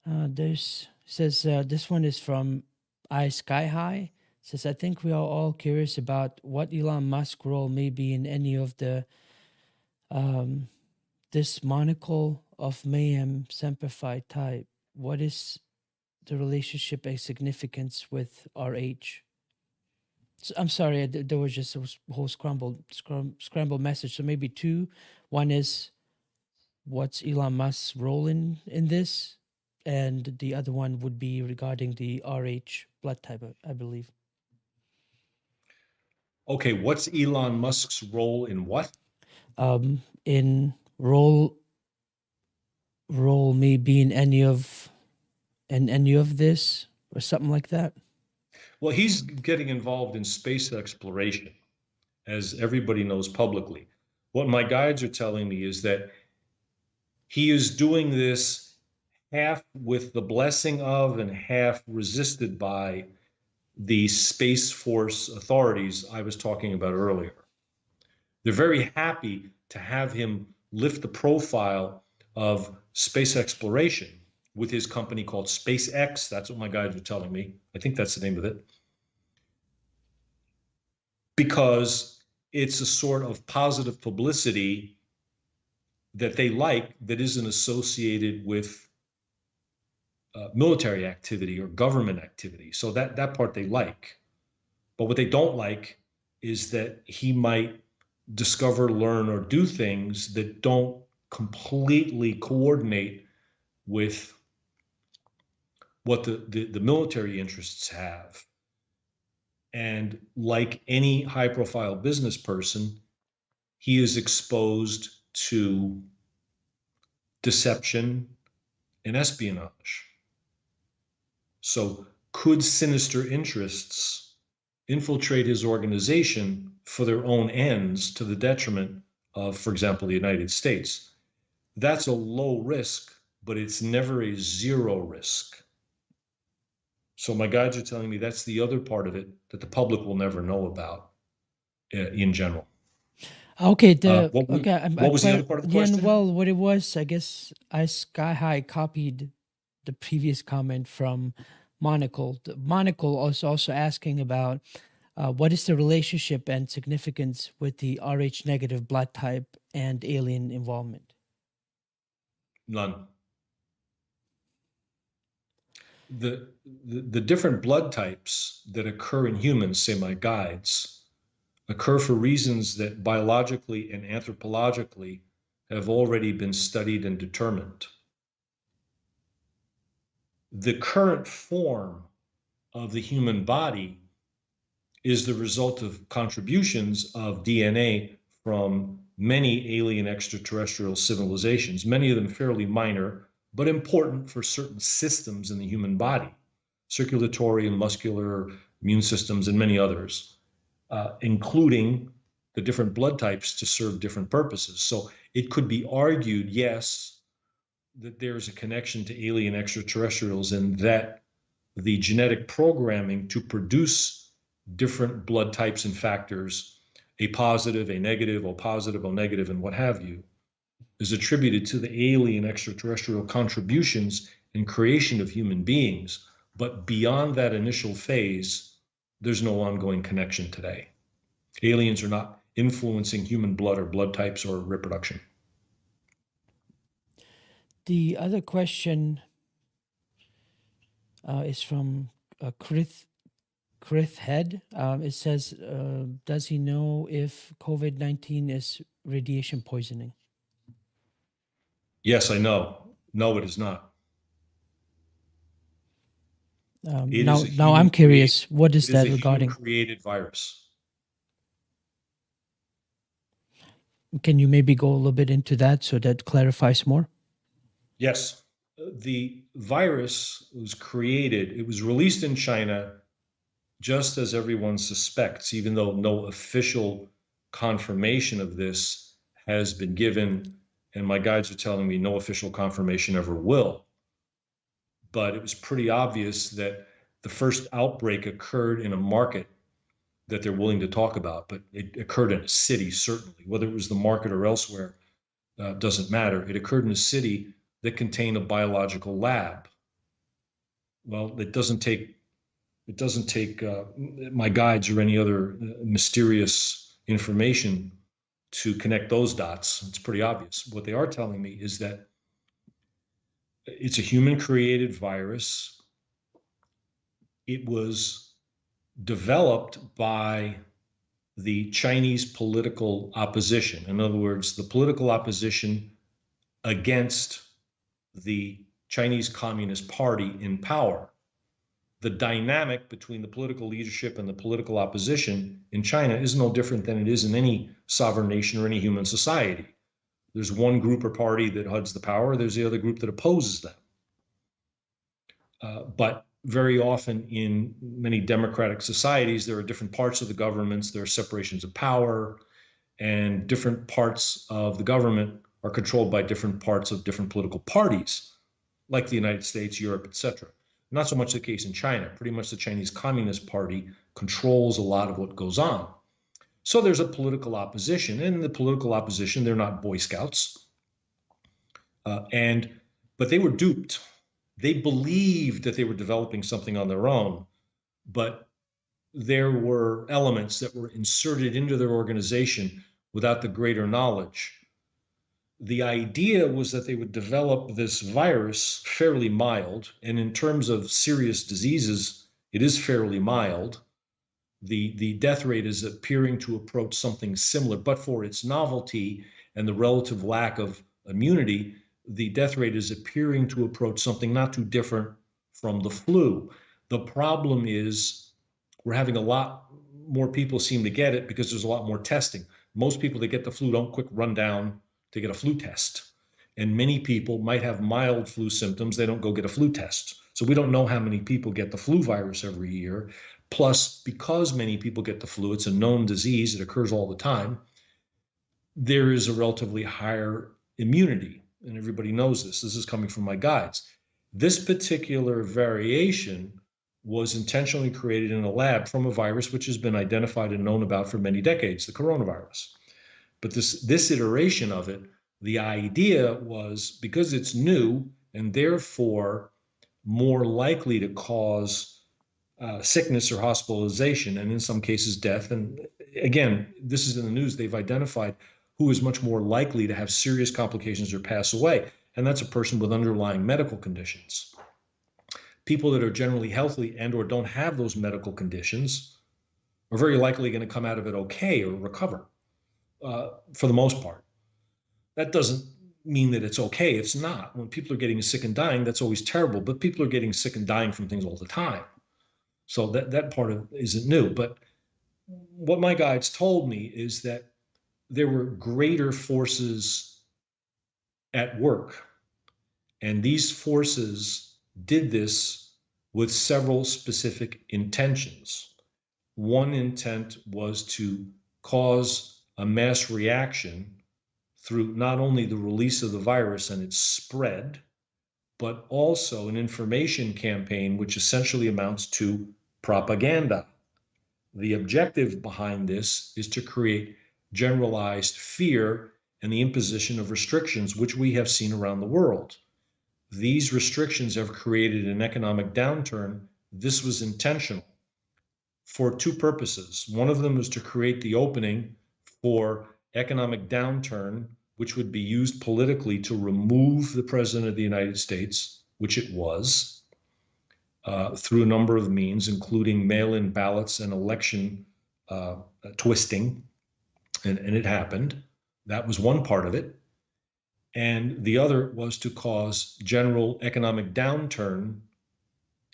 There's says this one is from I Sky High. Says, "I think we are all curious about what Elon Musk role may be in any of the um, this monocle of mayhem semper fi type. What is the relationship and significance with RH?" I'm sorry, there was just a whole scrambled message. So maybe two. One is, what's Elon Musk's role in this, and the other one would be regarding the RH blood type, I believe. Okay, what's Elon Musk's role in what? In role maybe in any of this or something like that. Well, he's getting involved in space exploration, as everybody knows publicly. What my guides are telling me is that he is doing this half with the blessing of and half resisted by the Space Force authorities I was talking about earlier. They're very happy to have him lift the profile of space exploration with his company called SpaceX. That's what my guides are telling me. I think that's the name of it. Because it's a sort of positive publicity that they like that isn't associated with military activity or government activity. So that part they like. But what they don't like is that he might discover, learn, or do things that don't completely coordinate with what the military interests have. And like any high profile business person, he is exposed to deception and espionage. So, could sinister interests infiltrate his organization for their own ends to the detriment of, for example, the United States? That's a low risk, but it's never a zero risk. So, my guides are telling me that's the other part of it that the public will never know about in general. Okay, What was the other part of the yeah, and question? well, what it was, I guess, I Sky High copied the previous comment from Monocle. Monocle was also asking about what is the relationship and significance with the Rh negative blood type and alien involvement. None. The different blood types that occur in humans, say my guides, occur for reasons that biologically and anthropologically have already been studied and determined. The current form of the human body is the result of contributions of DNA from many alien extraterrestrial civilizations, many of them fairly minor, but important for certain systems in the human body, circulatory and muscular, immune systems, and many others, including the different blood types to serve different purposes. So it could be argued, yes, that there's a connection to alien extraterrestrials and that the genetic programming to produce different blood types and factors, a positive, a negative, O positive, O negative, and what have you, is attributed to the alien extraterrestrial contributions and creation of human beings. But beyond that initial phase, there's no ongoing connection today. Aliens are not influencing human blood or blood types or reproduction. The other question is from Krith Krith Head. It says, does he know if COVID-19 is radiation poisoning? Yes, I know. No, it is not. It is a Now I'm human created. curious. What is It is that a human regarding? created virus. Can you maybe go a little bit into that so that clarifies more? Yes, the virus was created. It was released in China, just as everyone suspects, even though no official confirmation of this has been given. And my guides are telling me no official confirmation ever will. But it was pretty obvious that the first outbreak occurred in a market that they're willing to talk about, but it occurred in a city, certainly. Whether it was the market or elsewhere doesn't matter. It occurred in a city that contained a biological lab. Well, it doesn't take my guides or any other mysterious information to connect those dots. It's pretty obvious. What they are telling me is that it's a human created virus. It was developed by the Chinese political opposition. In other words, the political opposition against the Chinese Communist Party in power. The dynamic between the political leadership and the political opposition in China is no different than it is in any sovereign nation or any human society. There's one group or party that holds the power, there's the other group that opposes them. But very often in many democratic societies, there are different parts of the governments, there are separations of power, and different parts of the government are controlled by different parts of different political parties, like the United States, Europe, etc. Not so much the case in China. Pretty much the Chinese Communist Party controls a lot of what goes on. So there's a political opposition, and the political opposition, they're not Boy Scouts, but they were duped. They believed that they were developing something on their own, but there were elements that were inserted into their organization without the greater knowledge. The idea was that they would develop this virus fairly mild, and in terms of serious diseases, it is fairly mild. The death rate is appearing to approach something similar, but for its novelty and the relative lack of immunity, the death rate is appearing to approach something not too different from the flu. The problem is we're having a lot more people seem to get it because there's a lot more testing. Most people that get the flu don't quick run down to get a flu test. And many people might have mild flu symptoms. They don't go get a flu test. So we don't know how many people get the flu virus every year. Plus, because many people get the flu, it's a known disease, it occurs all the time, there is a relatively higher immunity. And everybody knows this. This is coming from my guides. This particular variation was intentionally created in a lab from a virus which has been identified and known about for many decades, the coronavirus. But this iteration of it, the idea was because it's new and therefore more likely to cause sickness or hospitalization, and in some cases death. And again, this is in the news. They've identified who is much more likely to have serious complications or pass away, and that's a person with underlying medical conditions. People that are generally healthy and or don't have those medical conditions are very likely going to come out of it okay or recover for the most part. That doesn't mean that it's okay. It's not. When people are getting sick and dying, that's always terrible. But people are getting sick and dying from things all the time. So that part of isn't new. But what my guides told me is that there were greater forces at work. And these forces did this with several specific intentions. One intent was to cause a mass reaction through not only the release of the virus and its spread, but also an information campaign, which essentially amounts to propaganda. The objective behind this is to create generalized fear and the imposition of restrictions, which we have seen around the world. These restrictions have created an economic downturn. This was intentional for two purposes. One of them was to create the opening for economic downturn, which would be used politically to remove the president of the United States, which it was. through a number of means, including mail-in ballots and election twisting, and it happened. That was one part of it. And the other was to cause general economic downturn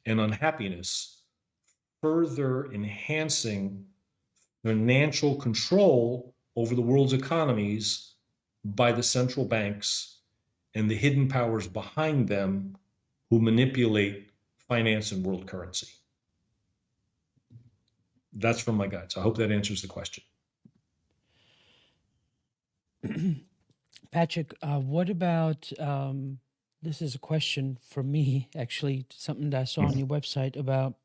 and unhappiness, further enhancing financial control over the world's economies by the central banks and the hidden powers behind them who manipulate finance and world currency. That's from my guides. I hope that answers the question. Patrick, what about this is a question for me, actually, something that I saw on your website about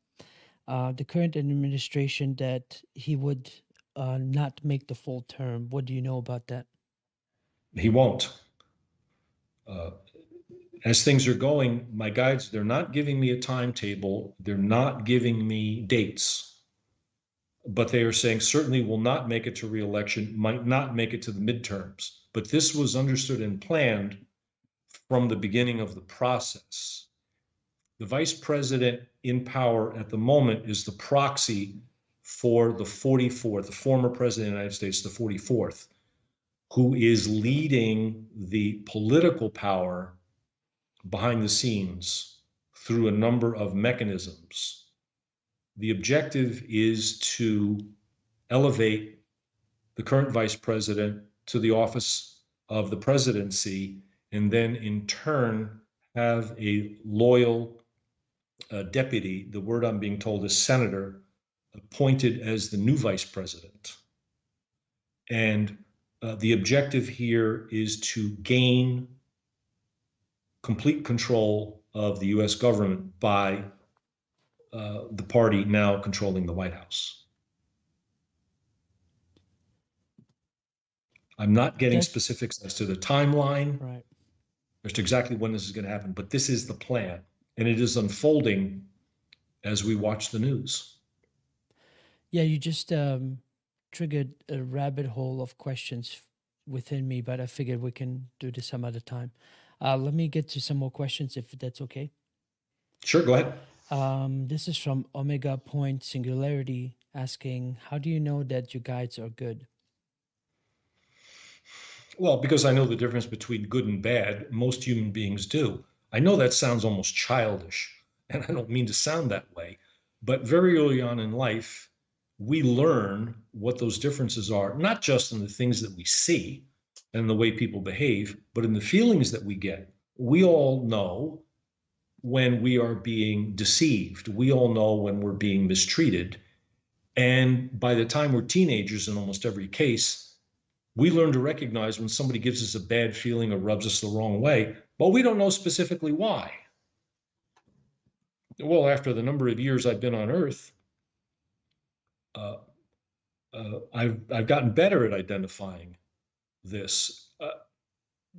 the current administration that he would not make the full term. What do you know about that? He won't. As things are going, my guides, they're not giving me a timetable. They're not giving me dates, but they are saying certainly will not make it to re-election, might not make it to the midterms. But this was understood and planned from the beginning of the process. The vice president in power at the moment is the proxy for the 44th, the former president of the United States, the 44th, who is leading the political power behind the scenes through a number of mechanisms. The objective is to elevate the current vice president to the office of the presidency, and then in turn have a loyal deputy, the word I'm being told is senator, appointed as the new vice president. And the objective here is to gain complete control of the US government by the party now controlling the White House. I'm not getting specifics as to the timeline, right, as to exactly when this is going to happen, but this is the plan, and it is unfolding as we watch the news. Yeah, you just triggered a rabbit hole of questions within me, but I figured we can do this some other time. Let me get to some more questions if that's okay. Sure, go ahead. This is from Omega Point Singularity asking, how do you know that your guides are good? Well, because I know the difference between good and bad. Most human beings do. I know that sounds almost childish, and I don't mean to sound that way, but very early on in life, we learn what those differences are, not just in the things that we see and the way people behave, but in the feelings that we get. We all know when we are being deceived. We all know when we're being mistreated. And by the time we're teenagers, in almost every case, we learn to recognize when somebody gives us a bad feeling or rubs us the wrong way, but we don't know specifically why. Well, after the number of years I've been on Earth, I've gotten better at identifying this.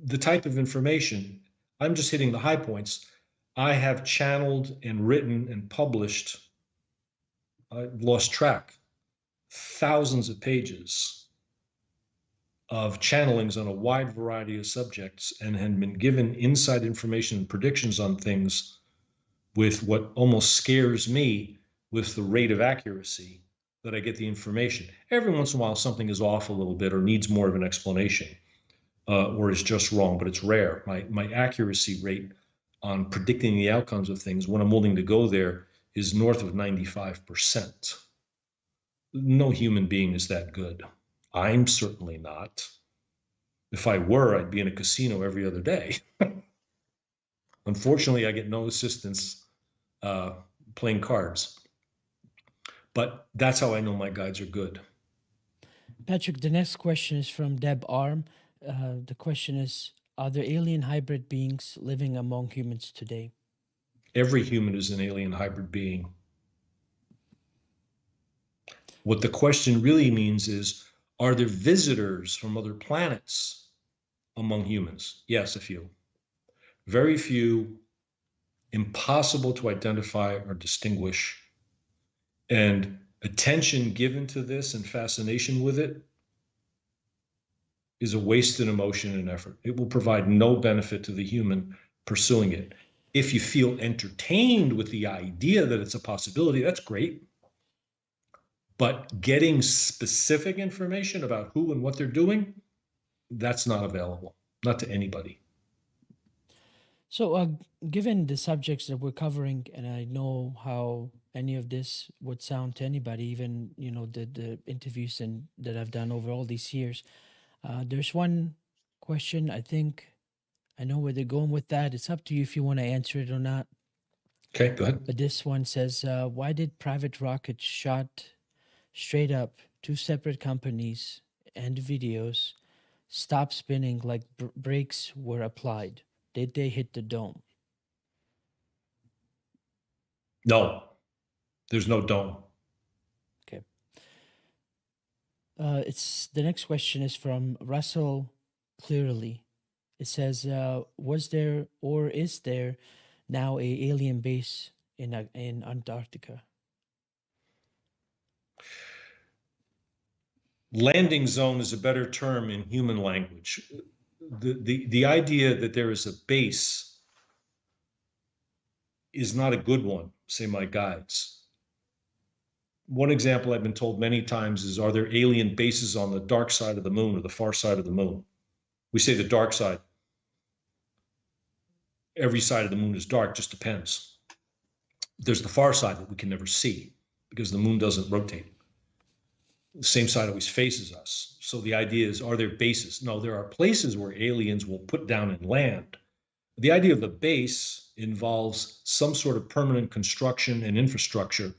The type of information, I'm just hitting the high points. I have channeled and written and published, I've lost track, thousands of pages of channelings on a wide variety of subjects, and had been given inside information and predictions on things with what almost scares me with the rate of accuracy that I get the information. Every once in a while, something is off a little bit or needs more of an explanation, or is just wrong, but it's rare. My accuracy rate on predicting the outcomes of things, when I'm willing to go there, is north of 95%. No human being is that good. I'm certainly not. If I were, I'd be in a casino every other day. Unfortunately, I get no assistance playing cards. But that's how I know my guides are good. Patrick, the next question is from Deb Arm. The question is, are there alien hybrid beings living among humans today? Every human is an alien hybrid being. What the question really means is, are there visitors from other planets among humans? Yes, a few. Very few, impossible to identify or distinguish. And attention given to this and fascination with it is a wasted emotion and effort. It will provide no benefit to the human pursuing it. If you feel entertained with the idea that it's a possibility, that's great. But getting specific information about who and what they're doing, that's not available, not to anybody. So, given the subjects that we're covering, and I know how any of this would sound to anybody, even the interviews and that I've done over all these years, there's one question I think I know where they're going with that. It's up to you if you want to answer it or not. Okay, go ahead. But this one says, why did private rockets shot straight up two separate companies and videos stop spinning like brakes were applied? Did they hit the dome? No, there's no dome. Okay. It's the next question is from Russell Clearly. It says, was there or is there now a alien base in Antarctica? Landing zone is a better term in human language. The idea that there is a base is not a good one, say my guides. One example I've been told many times is, are there alien bases on the dark side of the moon or the far side of the moon? We say the dark side. Every side of the moon is dark, just depends. There's the far side that we can never see because the moon doesn't rotate. The same side always faces us. So the idea is, are there bases? No, there are places where aliens will put down and land. The idea of a base involves some sort of permanent construction and infrastructure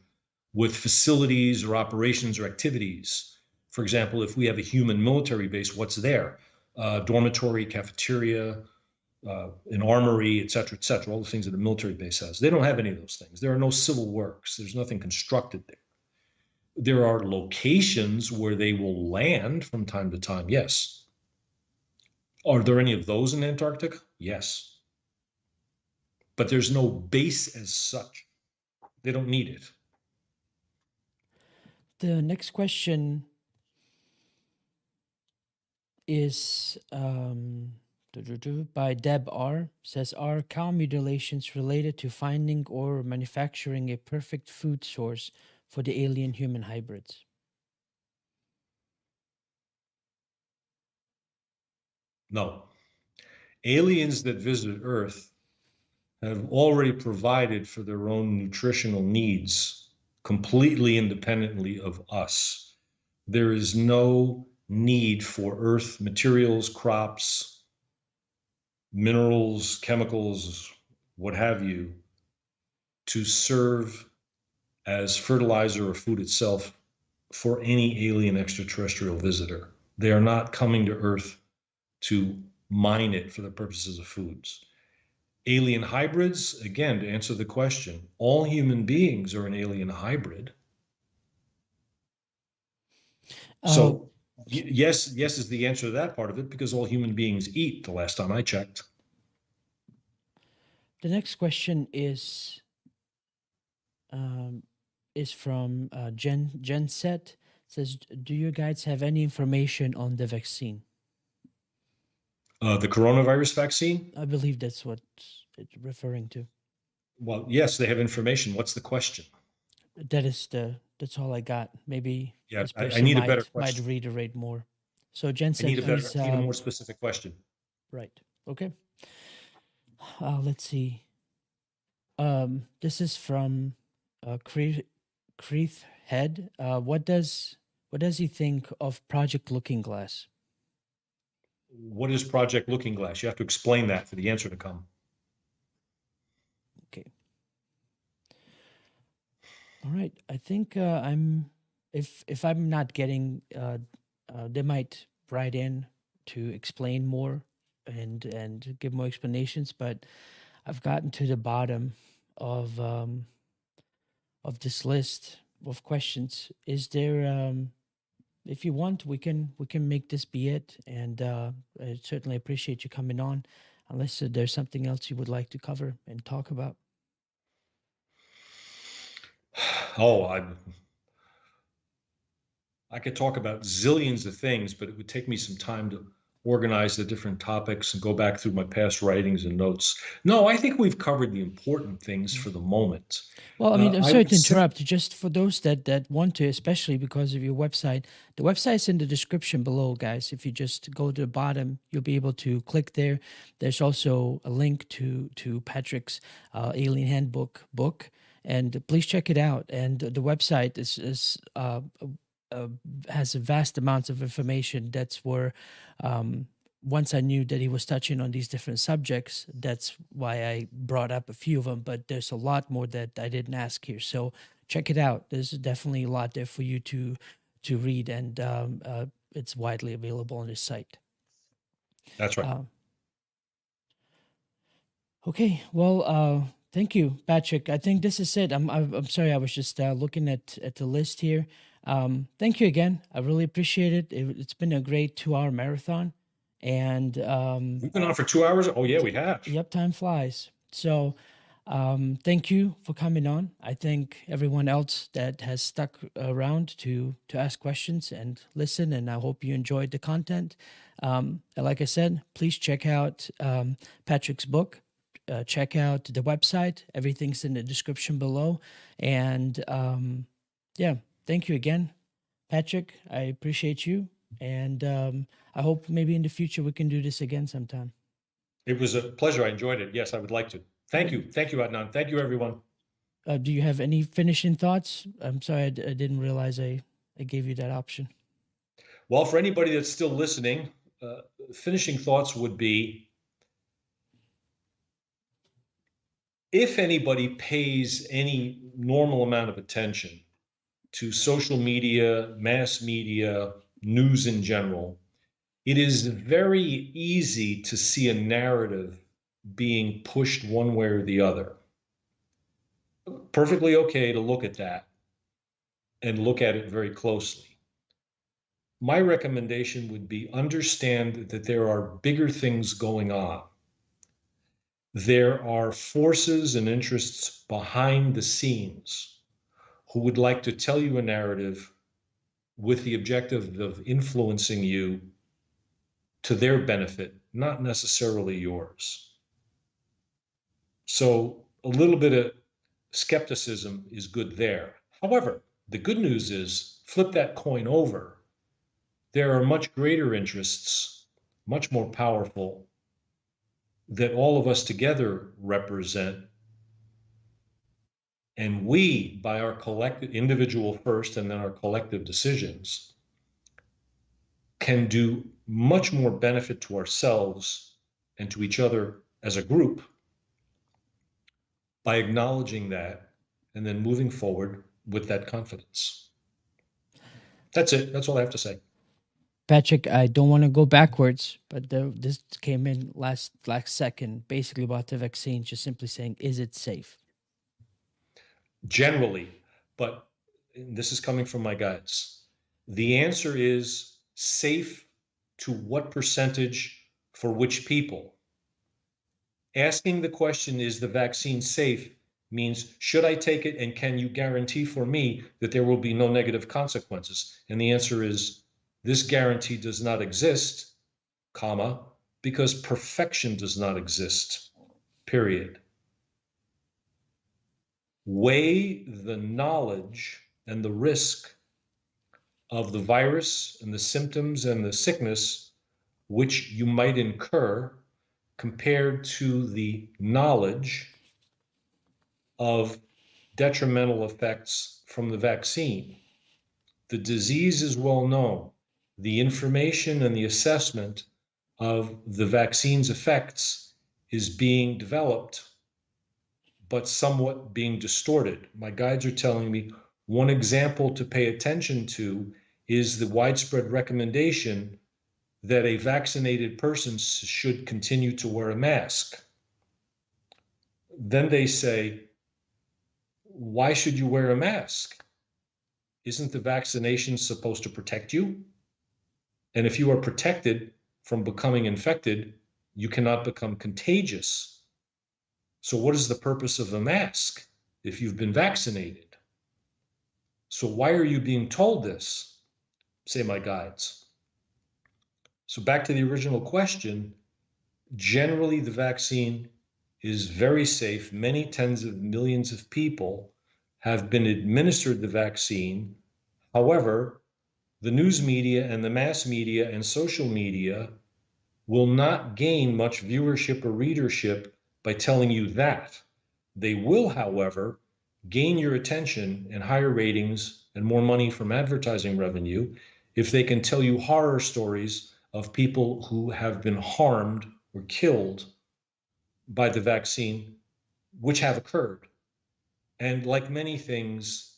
with facilities or operations or activities. For example, if we have a human military base, what's there? Dormitory, cafeteria, an armory, et cetera, all the things that a military base has. They don't have any of those things. There are no civil works. There's nothing constructed there. There are locations where they will land from time to time, yes. Are there any of those in Antarctica? Yes. But there's no base as such. They don't need it. The next question is by Deb R. Says, are cow mutilations related to finding or manufacturing a perfect food source for the alien human hybrids? No. Aliens that visit Earth have already provided for their own nutritional needs completely independently of us. There is no need for Earth materials, crops, minerals, chemicals, what have you, to serve as fertilizer or food itself for any alien extraterrestrial visitor. They are not coming to Earth to mine it for the purposes of foods. Alien hybrids, again, to answer the question, all human beings are an alien hybrid. So, yes is the answer to that part of it, because all human beings eat, the last time I checked. The next question is from Jen Set. Says, do you guys have any information on the vaccine? The coronavirus vaccine? I believe that's what it's referring to. Well, yes, they have information. What's the question? That's all I got. Maybe Yeah, this I person need a better might question. reiterate more. So Jen I said, need a please. more specific question. Right. Okay. Let's see. This is from Creeth Head. What does he think of Project Looking Glass? What is Project Looking Glass? You have to explain that for the answer to come. Okay. All right. I think I'm. If I'm not getting, they might write in to explain more and give more explanations. But I've gotten to the bottom of this list of questions. Is there? If you want, we can make this be it. And I certainly appreciate you coming on. Unless there's something else you would like to cover and talk about. Oh, I could talk about zillions of things, but it would take me some time organize the different topics and go back through my past writings and notes. No, I think we've covered the important things for the moment. Well, I mean, I'm I sorry would to interrupt. Just for those that want to, especially because of your website, the website's in the description below, guys. If you just go to the bottom, you'll be able to click there. There's also a link to Patrick's Alien Handbook book, and please check it out. And the website uh, has a vast amounts of information. That's where once I knew that he was touching on these different subjects, that's why I brought up a few of them. But there's a lot more that I didn't ask here. So check it out. There's definitely a lot there for you to read, and it's widely available on this site. That's right. Uh, okay, well, thank you, Patrick. I think this is it. I'm sorry. I was just looking at the list here. Thank you again. I really appreciate it. It's been a great 2-hour marathon, and We've been on for 2 hours. Oh, yeah, we have. yep, time flies. So, thank you for coming on. I thank everyone else that has stuck around to ask questions and listen, and I hope you enjoyed the content. And like I said, please check out Patrick's book. Check out the website. Everything's in the description below. And yeah, thank you again, Patrick. I appreciate you, and I hope maybe in the future we can do this again sometime. It was a pleasure. I enjoyed it. Yes, I would like to. Thank you. Thank you, Adnan. Thank you, everyone. Do you have any finishing thoughts? I'm sorry, I didn't realize I gave you that option. Well, for anybody that's still listening, finishing thoughts would be if anybody pays any normal amount of attention to social media, mass media, news in general, it is very easy to see a narrative being pushed one way or the other. Perfectly okay to look at that and look at it very closely. My recommendation would be understand that there are bigger things going on. There are forces and interests behind the scenes who would like to tell you a narrative with the objective of influencing you to their benefit, not necessarily yours. So a little bit of skepticism is good there. However, the good news is flip that coin over. There are much greater interests, much more powerful, that all of us together represent. And we, by our collective, individual first, and then our collective decisions, can do much more benefit to ourselves and to each other as a group by acknowledging that and then moving forward with that confidence. That's it. That's all I have to say. Patrick, I don't want to go backwards, but this came in last second, basically about the vaccine, just simply saying, is it safe? Generally, but this is coming from my guides. The answer is safe to what percentage for which people? Asking the question, is the vaccine safe, means should I take it and can you guarantee for me that there will be no negative consequences? And the answer is this guarantee does not exist, comma, because perfection does not exist, period. Weigh the knowledge and the risk of the virus and the symptoms and the sickness which you might incur compared to the knowledge of detrimental effects from the vaccine. The disease is well known. The information and the assessment of the vaccine's effects is being developed, but somewhat being distorted. My guides are telling me one example to pay attention to is the widespread recommendation that a vaccinated person should continue to wear a mask. Then they say, why should you wear a mask? Isn't the vaccination supposed to protect you? And if you are protected from becoming infected, you cannot become contagious. So what is the purpose of the mask if you've been vaccinated? So why are you being told this? Say my guides. So back to the original question, generally the vaccine is very safe. Many tens of millions of people have been administered the vaccine. However, the news media and the mass media and social media will not gain much viewership or readership by telling you that. They will, however, gain your attention and higher ratings and more money from advertising revenue if they can tell you horror stories of people who have been harmed or killed by the vaccine, which have occurred. And like many things,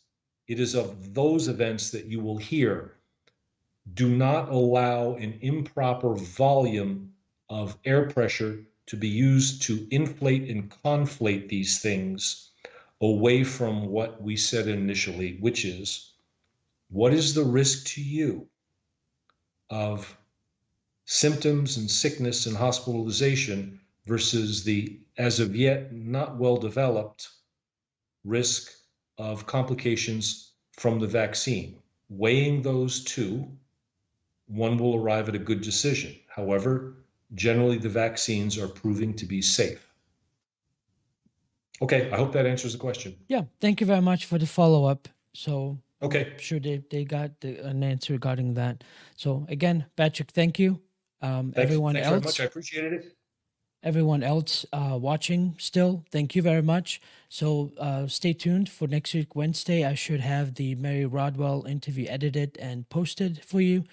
it is of those events that you will hear. Do not allow an improper volume of air pressure to be used to inflate and conflate these things away from what we said initially, which is what is the risk to you of symptoms and sickness and hospitalization versus the as of yet not well developed risk of complications from the vaccine. Weighing those two, one will arrive at a good decision. However, generally the vaccines are proving to be safe. Okay, I hope that answers the question. Yeah, thank you very much for the follow up. So Okay. I'm sure they got an answer regarding that. So again, Patrick, thank you. Everyone Thanks very much. I else, appreciated it. watching still, thank you very much. So stay tuned for next week, Wednesday. I should have the Mary Rodwell interview edited and posted for you.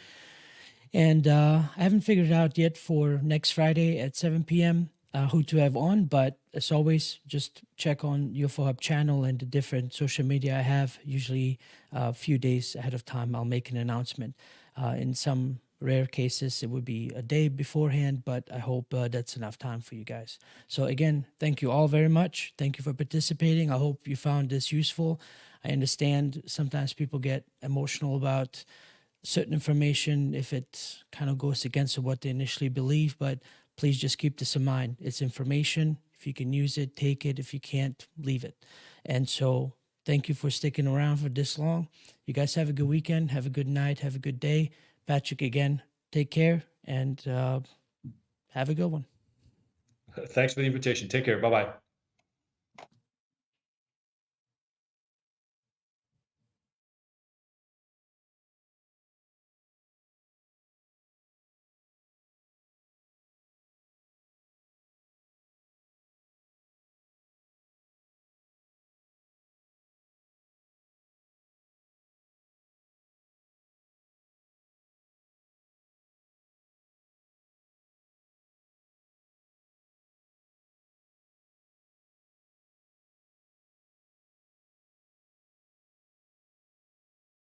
And I haven't figured out yet for next Friday at 7 p.m. Who to have on, but as always, just check on UFO Hub channel and the different social media I have. Usually a few days ahead of time, I'll make an announcement. In some rare cases, it would be a day beforehand, but I hope that's enough time for you guys. So again, thank you all very much. Thank you for participating. I hope you found this useful. I understand sometimes people get emotional about certain information if it kind of goes against what they initially believe, but please just keep this in mind. It's information. If you can use it, take it. If you can't, leave it. And so thank you for sticking around for this long. You guys have a good weekend. Have a good night. Have a good day. Patrick, again, take care and have a good one. Thanks for the invitation. Take care. Bye-bye.